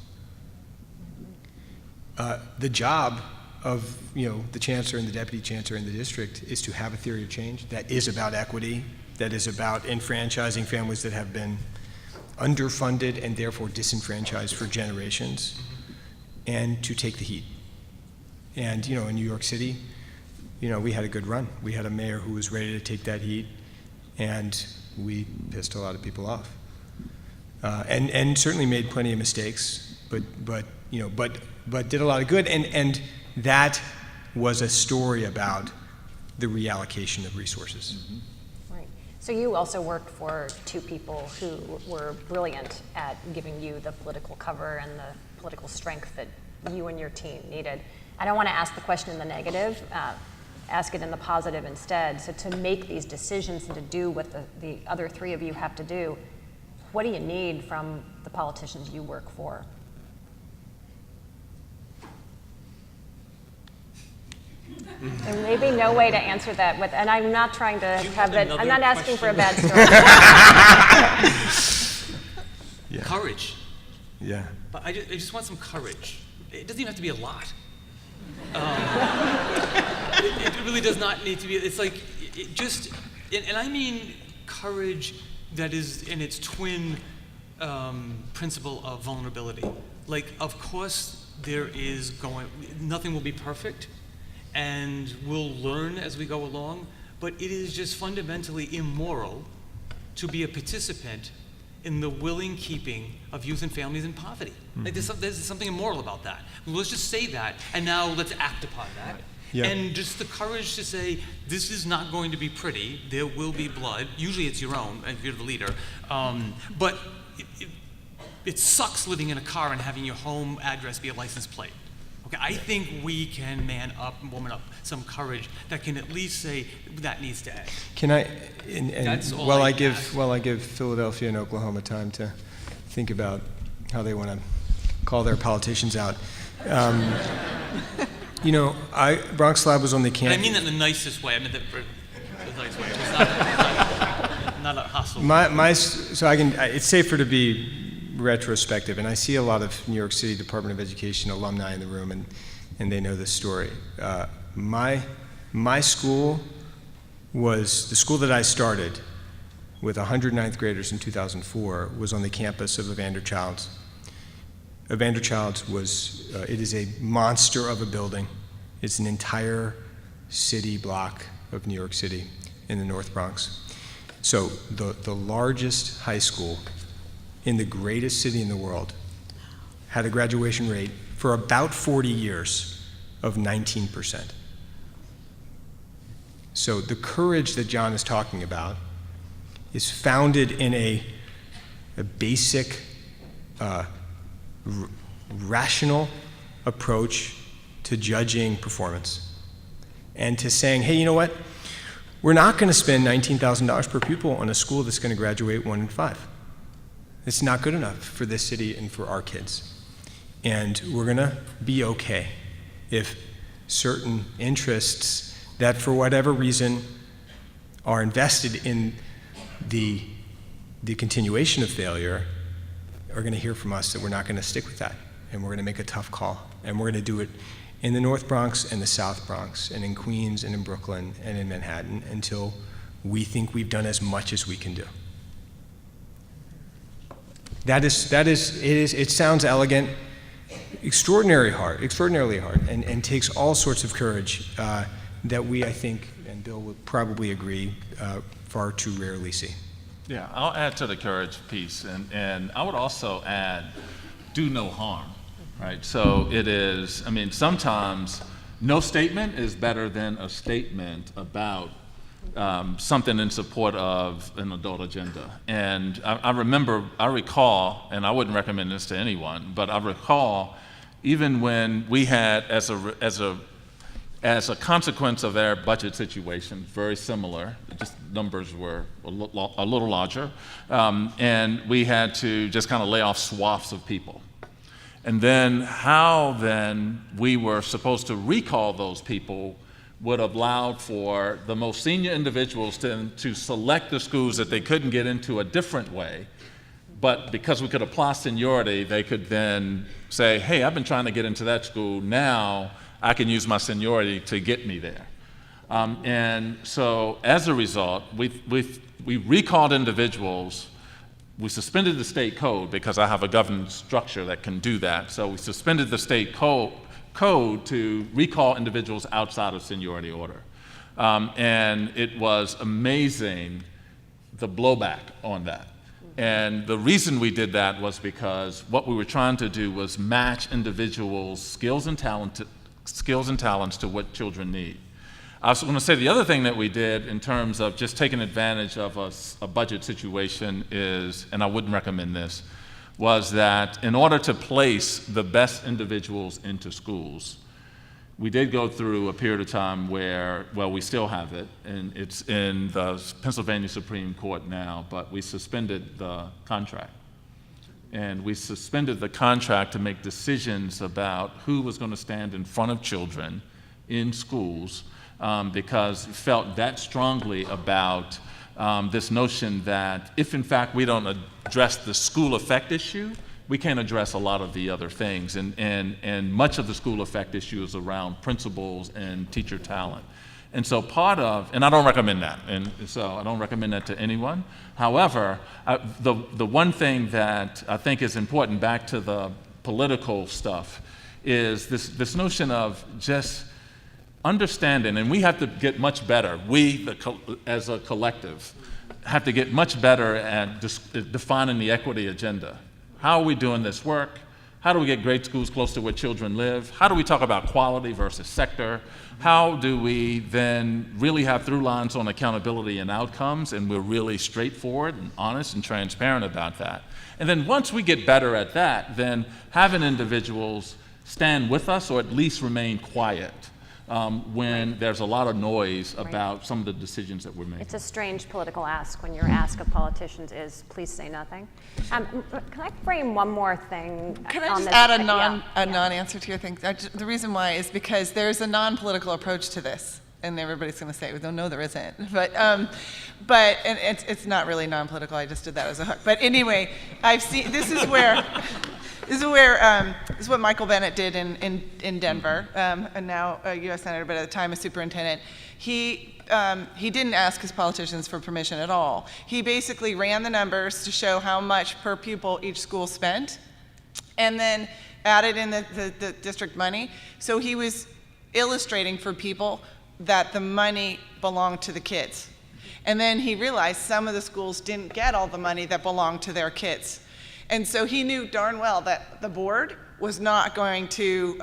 The job of the chancellor and the deputy chancellor in the district is to have a theory of change that is about equity, that is about enfranchising families that have been underfunded and therefore disenfranchised for generations, and to take the heat. And in New York City, we had a good run. We had a mayor who was ready to take that heat, and we pissed a lot of people off, and certainly made plenty of mistakes, but did a lot of good, and that was a story about the reallocation of resources. Mm-hmm. Right. So you also worked for two people who were brilliant at giving you the political cover and the political strength that you and your team needed. I don't want to ask the question in the negative. Ask it in the positive instead. So to make these decisions and to do what the other three of you have to do, what do you need from the politicians you work for? There may be no way to answer that with, and I'm not trying to have that, I'm not asking for a bad story. Yeah. Courage. Yeah. But I just want some courage. It doesn't even have to be a lot. It really does not need to be. It's like and I mean courage that is in its twin principle of vulnerability. Like, of course, nothing will be perfect, and we'll learn as we go along. But it is just fundamentally immoral to be a participant in the willing keeping of youth and families in poverty. Mm-hmm. Like there's something immoral about that. Let's just say that, and now let's act upon that. Yeah. And just the courage to say, this is not going to be pretty, there will be blood, usually it's your own, if you're the leader, but it sucks living in a car and having your home address be a license plate. Okay, I think we can man up and woman up some courage that can at least say that needs to end. Can I, while I give Philadelphia and Oklahoma time to think about how they want to call their politicians out, Bronx Lab was on the campus. And I mean that in the nicest way. I meant that for the nice way. It's not a hostile. It's safer to be retrospective, and I see a lot of New York City Department of Education alumni in the room, and they know this story. My school was, the school that I started with 100 ninth graders in 2004 was on the campus of Evander Childs. Evander Childs it is a monster of a building. It's an entire city block of New York City in the North Bronx. So the largest high school in the greatest city in the world had a graduation rate for about 40 years of 19%. So the courage that John is talking about is founded in a basic, rational approach to judging performance and to saying, hey, you know what? We're not going to spend $19,000 per pupil on a school that's going to graduate 1 in 5. It's not good enough for this city and for our kids. And we're going to be okay if certain interests that, for whatever reason, are invested in the continuation of failure are going to hear from us that we're not going to stick with that. And we're going to make a tough call. And we're going to do it in the North Bronx and the South Bronx and in Queens and in Brooklyn and in Manhattan until we think we've done as much as we can do. It sounds elegant, extraordinarily hard, and takes all sorts of courage that we, I think, and Bill would probably agree, far too rarely see. Yeah, I'll add to the courage piece, and I would also add, do no harm, right? So it is, I mean, sometimes no statement is better than a statement about something in support of an adult agenda. And I recall, and I wouldn't recommend this to anyone, but I recall even when we had, as a consequence of our budget situation, very similar, just numbers were a little larger, and we had to just kind of lay off swaths of people. And then how then we were supposed to recall those people would have allowed for the most senior individuals to select the schools that they couldn't get into a different way. But because we could apply seniority, they could then say, hey, I've been trying to get into that school. Now I can use my seniority to get me there. And so as a result, we recalled individuals. We suspended the state code because I have a governance structure that can do that. So we suspended the state code to recall individuals outside of seniority order. And it was amazing the blowback on that. And the reason we did that was because what we were trying to do was match individuals' skills and talents to what children need. I was going to say the other thing that we did in terms of just taking advantage of a budget situation is, and I wouldn't recommend this, was that in order to place the best individuals into schools, we did go through a period of time where, well, we still have it, and it's in the Pennsylvania Supreme Court now, but we suspended the contract. And we suspended the contract to make decisions about who was going to stand in front of children in schools, because we felt that strongly about this notion that if in fact we don't address the school effect issue, we can't address a lot of the other things. And much of the school effect issue is around principals and teacher talent. And so and I don't recommend that, and so I don't recommend that to anyone. However, the one thing that I think is important, back to the political stuff, is this notion of just understanding, and we have to get much better. As a collective, have to get much better at defining the equity agenda. How are we doing this work? How do we get great schools close to where children live? How do we talk about quality versus sector? How do we then really have through lines on accountability and outcomes, and we're really straightforward and honest and transparent about that? And then once we get better at that, then having individuals stand with us or at least remain quiet when there's a lot of noise about some of the decisions that we're making. It's a strange political ask when your ask of politicians is, please say nothing. Can I frame one more thing? Can I just add a non-answer to your thing? The reason why is because there's a non-political approach to this. And everybody's going to say, well, no, there isn't. But it's not really non-political. I just did that as a hook. But anyway, this is what Michael Bennett did in Denver, and now a U.S. Senator, but at the time a superintendent. He didn't ask his politicians for permission at all. He basically ran the numbers to show how much per pupil each school spent, and then added in the district money. So he was illustrating for people that the money belonged to the kids. And then he realized some of the schools didn't get all the money that belonged to their kids. And so he knew darn well that the board was not going to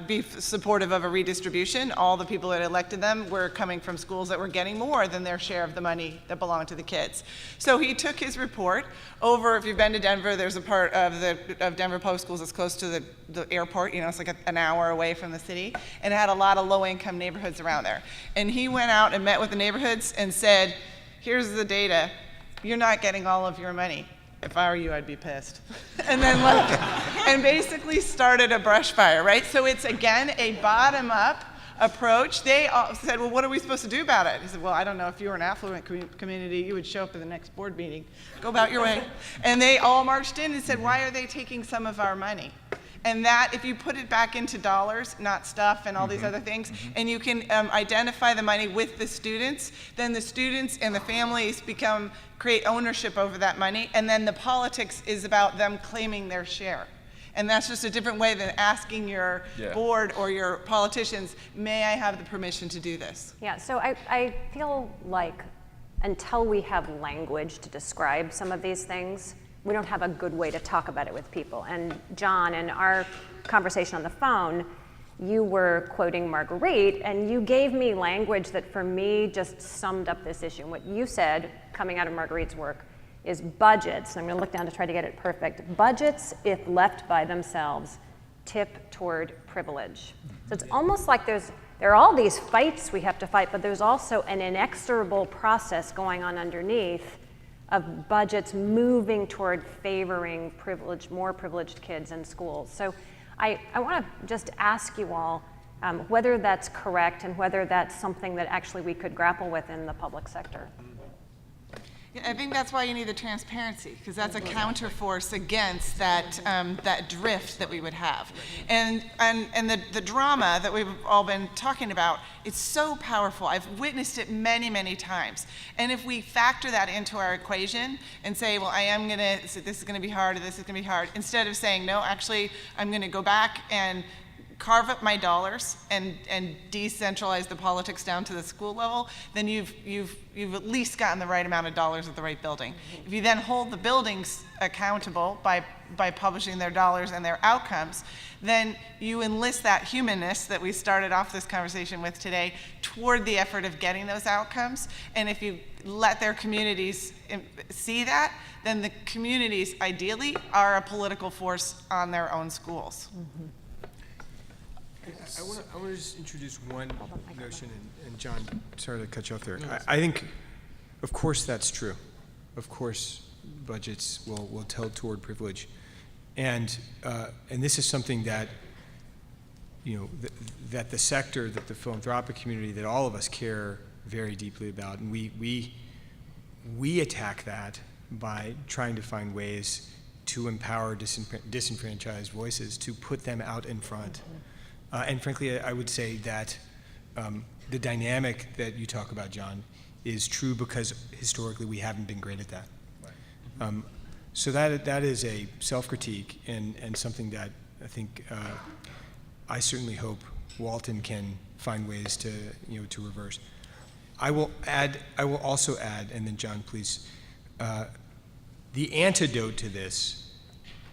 be supportive of a redistribution. All the people that elected them were coming from schools that were getting more than their share of the money that belonged to the kids. So he took his report over. If you've been to Denver, there's a part of Denver Public Schools that's close to the airport. It's like an hour away from the city, and it had a lot of low-income neighborhoods around there. And he went out and met with the neighborhoods and said, here's the data. You're not getting all of your money. If I were you, I'd be pissed. And then left it. And basically started a brush fire, right? So it's, again, a bottom-up approach. They all said, well, what are we supposed to do about it? He said, well, I don't know. If you were an affluent community, you would show up at the next board meeting. Go about your way. And they all marched in and said, why are they taking some of our money? And that, if you put it back into dollars, not stuff and all these other things, and you can identify the money with the students, then the students and the families create ownership over that money, and then the politics is about them claiming their share. And that's just a different way than asking your board or your politicians, may I have the permission to do this? Yeah, so I feel like until we have language to describe some of these things, we don't have a good way to talk about it with people. And John, in our conversation on the phone, you were quoting Marguerite, and you gave me language that for me just summed up this issue. And what you said, coming out of Marguerite's work, is budgets, I'm gonna look down to try to get it perfect, budgets, if left by themselves, tip toward privilege. So it's almost like there are all these fights we have to fight, but there's also an inexorable process going on underneath of budgets moving toward favoring more privileged kids in schools. So I want to just ask you all whether that's correct and whether that's something that actually we could grapple with in the public sector. Yeah, I think that's why you need the transparency, because that's a counterforce against that that drift that we would have. And the drama that we've all been talking about, it's so powerful. I've witnessed it many, many times. And if we factor that into our equation and say, well, this is gonna be hard, or this is gonna be hard, instead of saying, no, actually, I'm gonna go back and carve up my dollars and decentralize the politics down to the school level, then you've at least gotten the right amount of dollars at the right building. If you then hold the buildings accountable by publishing their dollars and their outcomes, then you enlist that humanness that we started off this conversation with today toward the effort of getting those outcomes. And if you let their communities see that, then the communities ideally are a political force on their own schools. Mm-hmm. I want to just introduce one notion, and John, sorry to cut you off there. I think, of course, that's true. Of course, budgets will tilt toward privilege, and this is something that, that the sector, that the philanthropic community, that all of us care very deeply about, and we attack that by trying to find ways to empower disenfranchised voices, to put them out in front. And frankly, I would say that the dynamic that you talk about, John, is true because historically we haven't been great at that. Right. So that is a self-critique and something that I think I certainly hope Walton can find ways to reverse. I will also add, and then John, please, the antidote to this,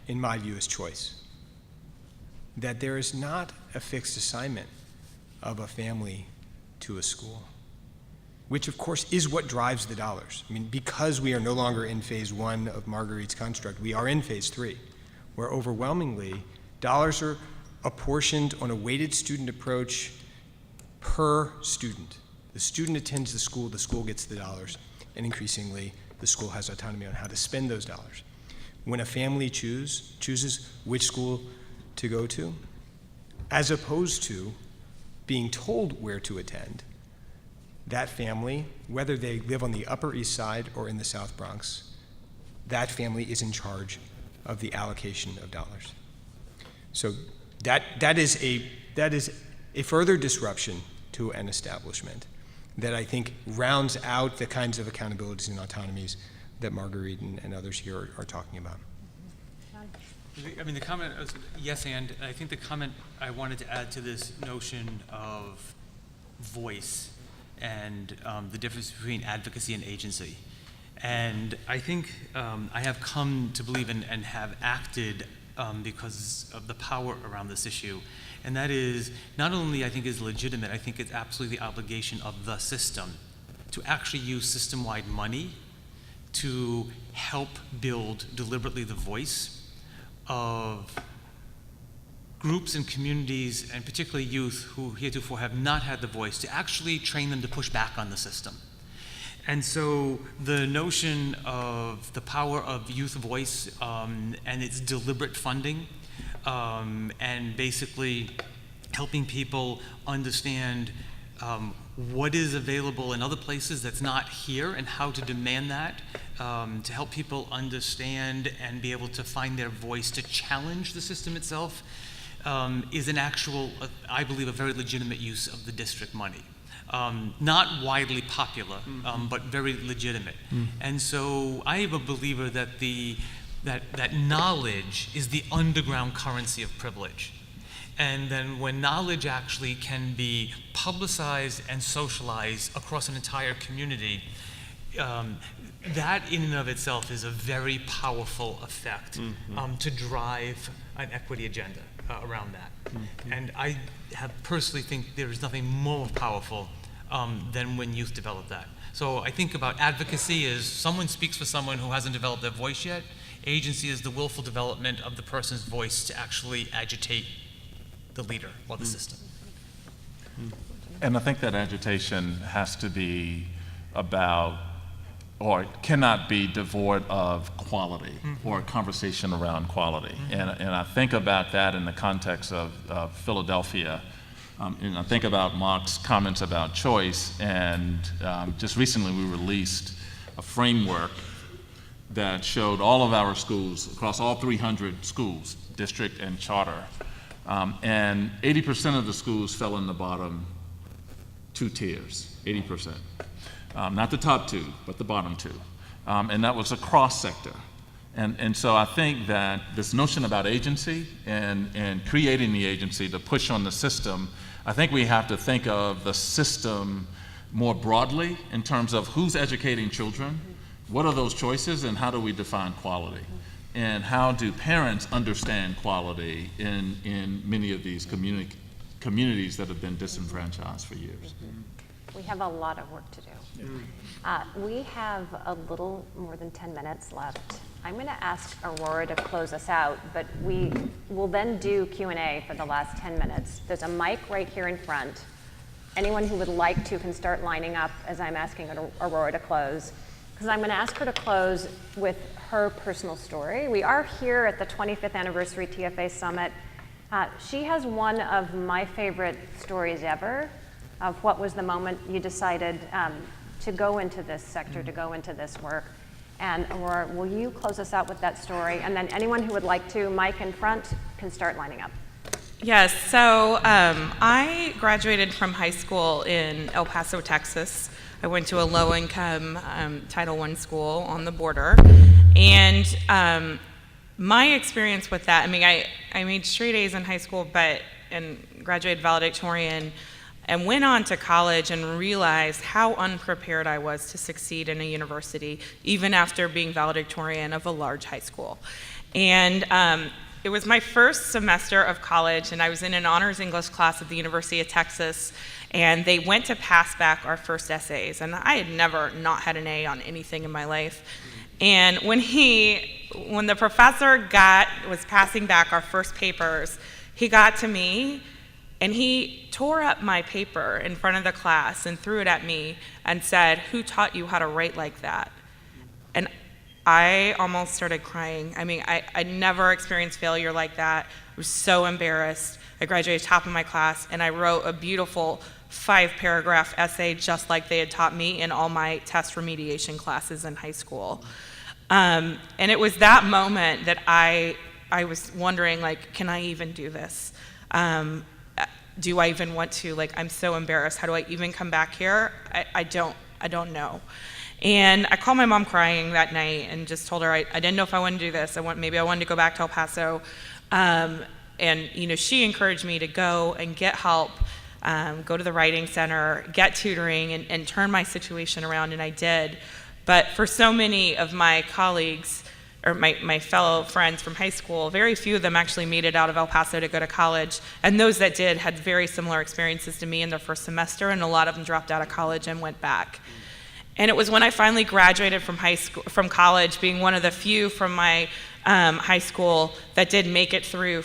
in my view, is choice. That there is not a fixed assignment of a family to a school, which of course is what drives the dollars. I mean, because we are no longer in phase 1 of Marguerite's construct, we are in phase 3, where overwhelmingly dollars are apportioned on a weighted student approach per student. The student attends the school gets the dollars, and increasingly the school has autonomy on how to spend those dollars. When a family chooses which school to go to, as opposed to being told where to attend, that family, whether they live on the Upper East Side or in the South Bronx, that family is in charge of the allocation of dollars. So that is a further disruption to an establishment that I think rounds out the kinds of accountabilities and autonomies that Marguerite and others here are talking about. I mean, the comment was yes, and I think the comment I wanted to add to this notion of voice and the difference between advocacy and agency. And I think I have come to believe and have acted because of the power around this issue. And that is not only, I think, is legitimate, I think it's absolutely the obligation of the system to actually use system-wide money to help build deliberately the voice of groups and communities, and particularly youth who heretofore have not had the voice, to actually train them to push back on the system. And so the notion of the power of youth voice and its deliberate funding and basically helping people understand what is available in other places that's not here and how to demand that, to help people understand and be able to find their voice to challenge the system itself, is an actual, I believe, a very legitimate use of the district money. Not widely popular, but very legitimate. And so I am a believer that that knowledge is the underground currency of privilege. And then when knowledge actually can be publicized and socialized across an entire community, that in and of itself is a very powerful effect to drive an equity agenda around that. And I have personally think there is nothing more powerful than when youth develop that. So I think about advocacy as someone speaks for someone who hasn't developed their voice yet. Agency is the willful development of the person's voice to actually agitate the leader or the system. And I think that agitation has to be about, or cannot be devoid of quality or a conversation around quality. And I think about that in the context of Philadelphia. And I think about Mark's comments about choice, and just recently we released a framework that showed all of our schools, across all 300 schools, district and charter, and 80% of the schools fell in the bottom 2 tiers, 80%. Not the top 2, but the bottom 2. And that was across sector. And so I think that this notion about agency and creating the agency to push on the system, I think we have to think of the system more broadly in terms of who's educating children, what are those choices, and how do we define quality? And how do parents understand quality in many of these communities that have been disenfranchised for years? We have a lot of work to do. We have a little more than 10 minutes left. I'm going to ask Aurora to close us out, but we will then do Q&A for the last 10 minutes. There's a mic right here in front. Anyone who would like to can start lining up as I'm asking Aurora to close, because I'm going to ask her to close with her personal story. We are here at the 25th anniversary TFA Summit. She has one of my favorite stories ever of what was the moment you decided to go into this sector, to go into this work. And Aurora, will you close us out with that story? And then anyone who would like to, mic in front, can start lining up. Yes, so I graduated from high school in El Paso, Texas. I went to a low-income Title I school on the border. And my experience with that, I mean, I made straight A's in high school, and graduated valedictorian, and went on to college and realized how unprepared I was to succeed in a university, even after being valedictorian of a large high school. And it was my first semester of college, and I was in an honors English class at the University of Texas, and they went to pass back our first essays, and I had never not had an A on anything in my life. And when the professor was passing back our first papers, he got to me, and he tore up my paper in front of the class and threw it at me and said, "Who taught you how to write like that?" And I almost started crying. I mean, I never experienced failure like that. I was so embarrassed. I graduated top of my class, and I wrote a beautiful 5-paragraph essay just like they had taught me in all my test remediation classes in high school. And it was that moment that I was wondering, like, can I even do this? Do I even want to? Like, I'm so embarrassed. How do I even come back here? I don't know. And I called my mom crying that night and just told her I didn't know if I wanted to do this. Maybe I wanted to go back to El Paso. And she encouraged me to go and get help, go to the writing center, get tutoring, and turn my situation around, and I did. But for so many of my colleagues, or my fellow friends from high school, very few of them actually made it out of El Paso to go to college. And those that did had very similar experiences to me in their first semester, and a lot of them dropped out of college and went back. And it was when I finally graduated from college, being one of the few from my high school that did make it through,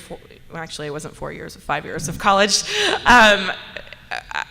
actually it wasn't 4 years, 5 years of college,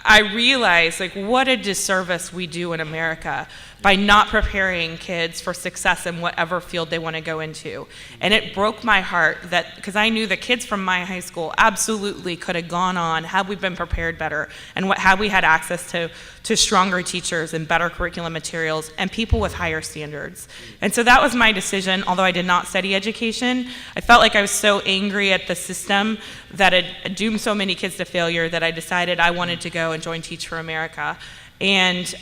I realized, like, what a disservice we do in America by not preparing kids for success in whatever field they want to go into. And it broke my heart that, because I knew the kids from my high school absolutely could have gone on had we been prepared better, and had we had access to stronger teachers and better curriculum materials and people with higher standards. And so that was my decision. Although I did not study education, I felt like I was so angry at the system that had doomed so many kids to failure that I decided I wanted to go and join Teach for America. And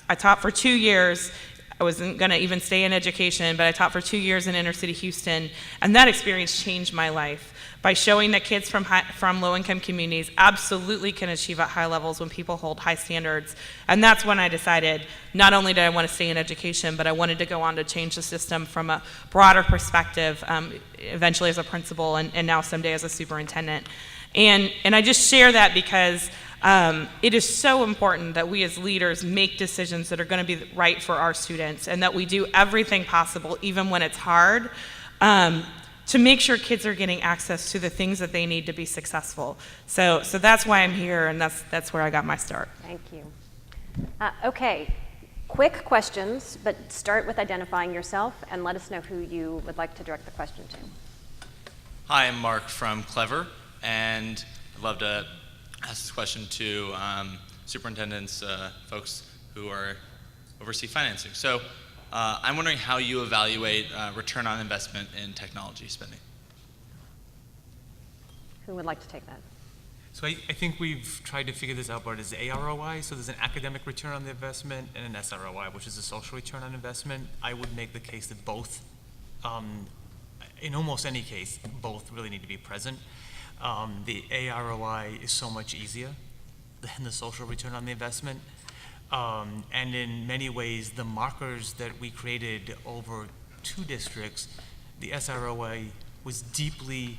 I taught for 2 years. I wasn't going to even stay in education, but I taught for 2 years in inner city Houston, and that experience changed my life by showing that kids from low-income communities absolutely can achieve at high levels when people hold high standards. And that's when I decided not only did I want to stay in education, but I wanted to go on to change the system from a broader perspective, eventually as a principal and now someday as a superintendent. And I just share that because it is so important that we as leaders make decisions that are going to be right for our students, and that we do everything possible, even when it's hard, to make sure kids are getting access to the things that they need to be successful. So that's why I'm here, and that's where I got my start. Thank you. Okay, quick questions, but start with identifying yourself and let us know who you would like to direct the question to. Hi, I'm Mark from Clever, and I'd love to ask this question to superintendents, folks who oversee financing. So I'm wondering how you evaluate return on investment in technology spending. Who would like to take that? So I think we've tried to figure this out, but it's AROI. So there's an academic return on the investment and an SROI, which is a social return on investment. I would make the case that both, in almost any case, both really need to be present. The AROI is so much easier than the social return on the investment. And in many ways, the markers that we created over 2 districts, the SROA was deeply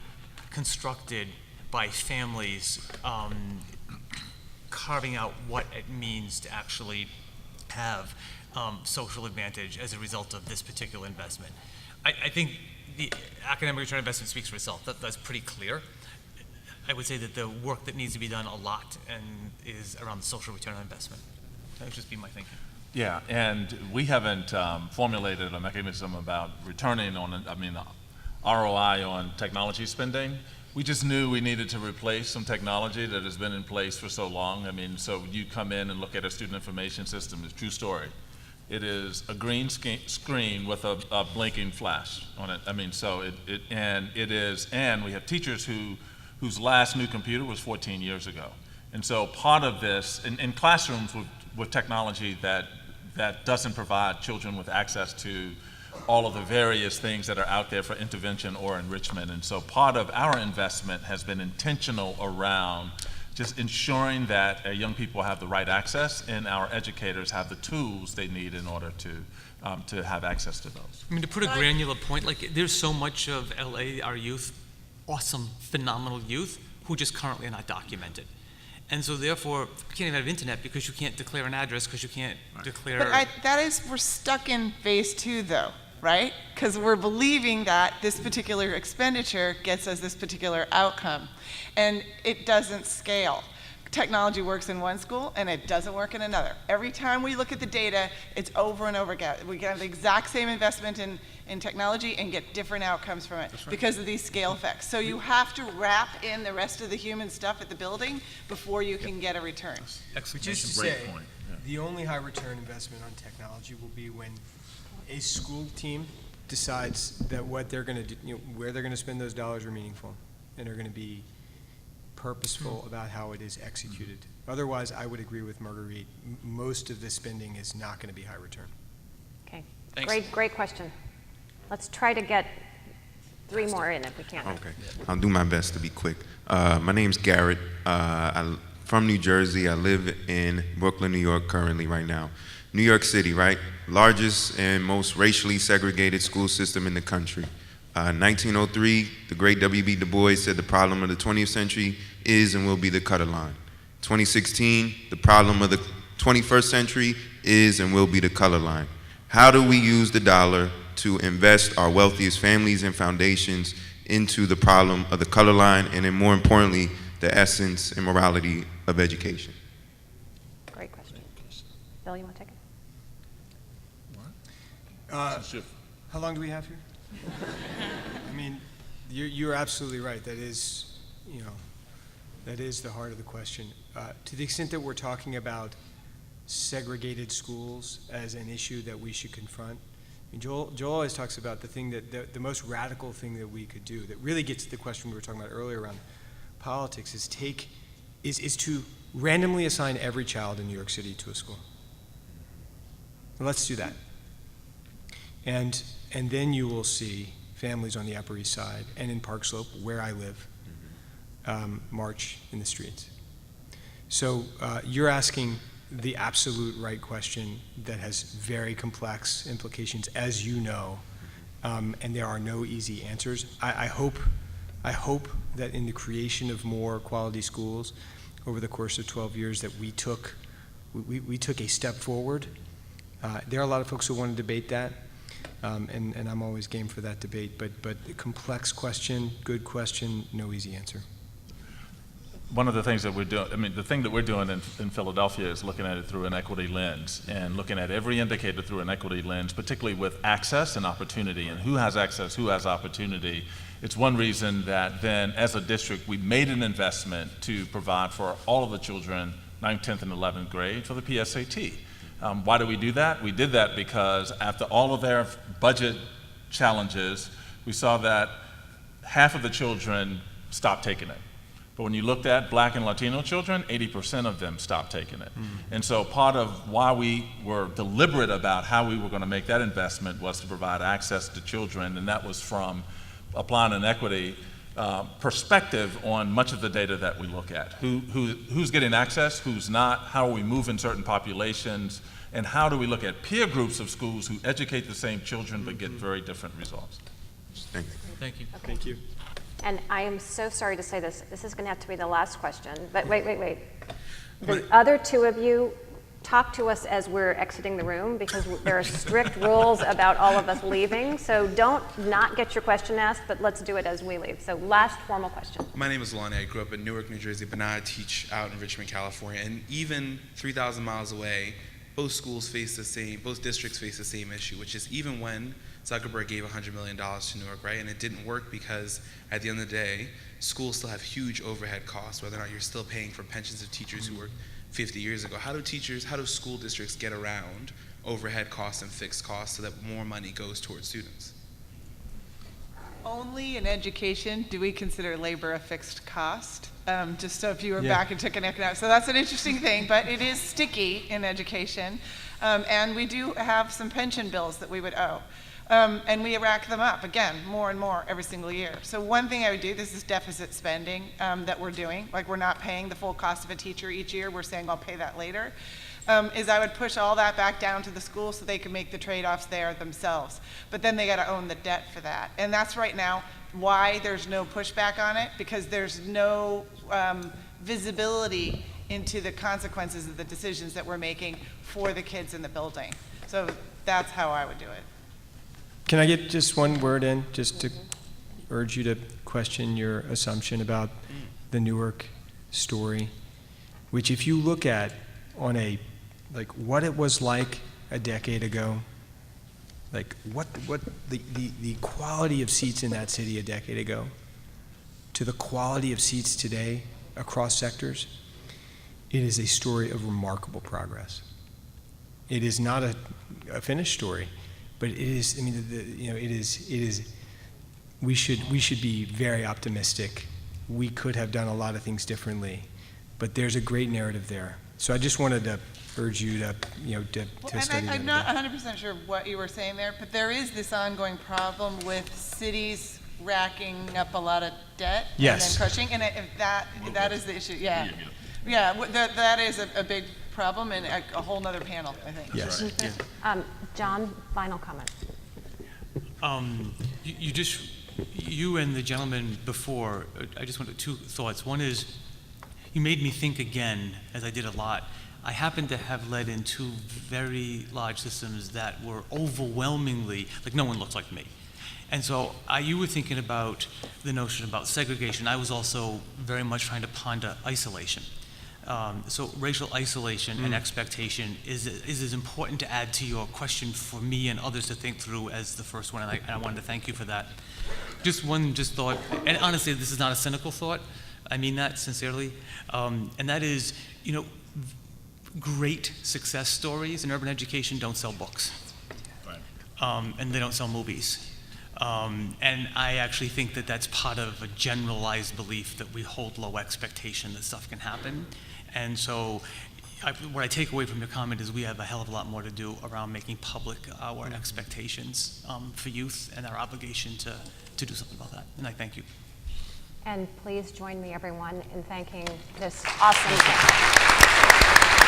constructed by families carving out what it means to actually have social advantage as a result of this particular investment. I think the academic return on investment speaks for itself. That's pretty clear. I would say that the work that needs to be done a lot is around the social return on investment. That would just be my thinking. Yeah, and we haven't formulated a mechanism about returning on, ROI on technology spending. We just knew we needed to replace some technology that has been in place for so long. So you come in and look at a student information system, it's a true story. It is a green screen with a blinking flash on it. And we have teachers whose last new computer was 14 years ago. And so part of this, in classrooms with technology that doesn't provide children with access to all of the various things that are out there for intervention or enrichment. And so part of our investment has been intentional around just ensuring that young people have the right access and our educators have the tools they need in order to have access to those. To put a granular point, there's so much of LA, our youth, awesome, phenomenal youth, who just currently are not documented. And so therefore, you can't even have internet because you can't declare an address because you can't declare. But we're stuck in phase 2 though, right? Because we're believing that this particular expenditure gets us this particular outcome. And it doesn't scale. Technology works in one school and it doesn't work in another. Every time we look at the data, it's over and over again. We get the exact same investment in technology and get different outcomes from it because of these scale effects. So you have to wrap in the rest of the human stuff at the building before you can get a return. Which is to say, the only high return investment on technology will be when a school team decides that what they're going to do, where they're going to spend those dollars are meaningful and are going to be purposeful about how it is executed. Otherwise, I would agree with Marguerite. Most of the spending is not going to be high return. Okay, Thanks. great question. Let's try to get 3 more in if we can. Okay, I'll do my best to be quick. My name's Garrett. I'm from New Jersey. I live in Brooklyn, New York currently right now. New York City, right? Largest and most racially segregated school system in the country. 1903, the great W.B. Du Bois said the problem of the 20th century is and will be the cutter line. 2016, the problem of the 21st century is and will be the color line. How do we use the dollar to invest our wealthiest families and foundations into the problem of the color line, and then more importantly, the essence and morality of education? Great question. Bill, you want to take it? How long do we have here? You're absolutely right. That is, that is the heart of the question. To the extent that we're talking about segregated schools as an issue that we should confront, Joel always talks about the thing that the most radical thing that we could do that really gets to the question we were talking about earlier around politics is to randomly assign every child in New York City to a school. And let's do that. And then you will see families on the Upper East Side and in Park Slope, where I live, march in the streets. So you're asking the absolute right question that has very complex implications, as you know, and there are no easy answers. I hope that in the creation of more quality schools over the course of 12 years that we took a step forward. There are a lot of folks who want to debate that, and I'm always game for that debate, but complex question, good question, no easy answer. One of the things that we're doing, I mean, the thing that we're doing in Philadelphia is looking at it through an equity lens and looking at every indicator through an equity lens, particularly with access and opportunity and who has access, who has opportunity. It's one reason that then, as a district, we made an investment to provide for all of the children, 9th, 10th, and 11th grade, for the PSAT. Why do we do that? We did that because after all of their budget challenges, we saw that half of the children stopped taking it. But when you looked at Black and Latino children, 80% of them stopped taking it. And so part of why we were deliberate about how we were going to make that investment was to provide access to children, and that was from applying an equity perspective on much of the data that we look at. Who's getting access, who's not, how are we moving certain populations, and how do we look at peer groups of schools who educate the same children but get very different results. Thank you. Thank you. Okay. Thank you. And I am so sorry to say this. This is going to have to be the last question. But wait. The other two of you, talk to us as we're exiting the room, because there are strict rules about all of us leaving. So don't not get your question asked, but let's do it as we leave. So last formal question. My name is Lonnie. I grew up in Newark, New Jersey, but now I teach out in Richmond, California. And even 3,000 miles away, both districts face the same issue, which is even when Zuckerberg gave $100 million to Newark, right? And it didn't work because at the end of the day, schools still have huge overhead costs, whether or not you're still paying for pensions of teachers who worked 50 years ago. How do school districts get around overhead costs and fixed costs so that more money goes towards students? Only in education do we consider labor a fixed cost. Just so if you were back and took an economics. So that's an interesting thing, but it is sticky in education. And we do have some pension bills that we would owe. And we rack them up, again, more and more every single year. So one thing I would do, this is deficit spending that we're doing, like we're not paying the full cost of a teacher each year, we're saying I'll pay that later, is I would push all that back down to the school so they can make the trade-offs there themselves. But then they gotta own the debt for that. And that's right now why there's no pushback on it, because there's no visibility into the consequences of the decisions that we're making for the kids in the building. So that's how I would do it. Can I get just one word in, just to urge you to question your assumption about the Newark story, which if you look at on a, like what it was like a decade ago, like what the quality of seats in that city a decade ago to the quality of seats today across sectors, it is a story of remarkable progress. It is not a finished story. But it is, I mean, it is, we should be very optimistic. We could have done a lot of things differently, but there's a great narrative there. So I just wanted to urge you to, to study that. I'm not 100% sure what you were saying there, but there is this ongoing problem with cities racking up a lot of debt and then crushing, and if that is the issue, that is a big problem and a whole nother panel, I think. Yes. Right. John, final comment. You and the gentleman before, I just wanted two thoughts. One is, you made me think again, as I did a lot. I happen to have led in two very large systems that were overwhelmingly, like no one looks like me. And so you were thinking about the notion about segregation. I was also very much trying to ponder isolation. So racial isolation and expectation is as important to add to your question for me and others to think through as the first one, and I wanted to thank you for that. Just one thought, and honestly, this is not a cynical thought. I mean that sincerely, and that is, great success stories in urban education don't sell books, and they don't sell movies. And I actually think that that's part of a generalized belief that we hold low expectation that stuff can happen. And so what I take away from your comment is we have a hell of a lot more to do around making public our expectations for youth and our obligation to do something about that. And I thank you. And please join me, everyone, in thanking this awesome panel.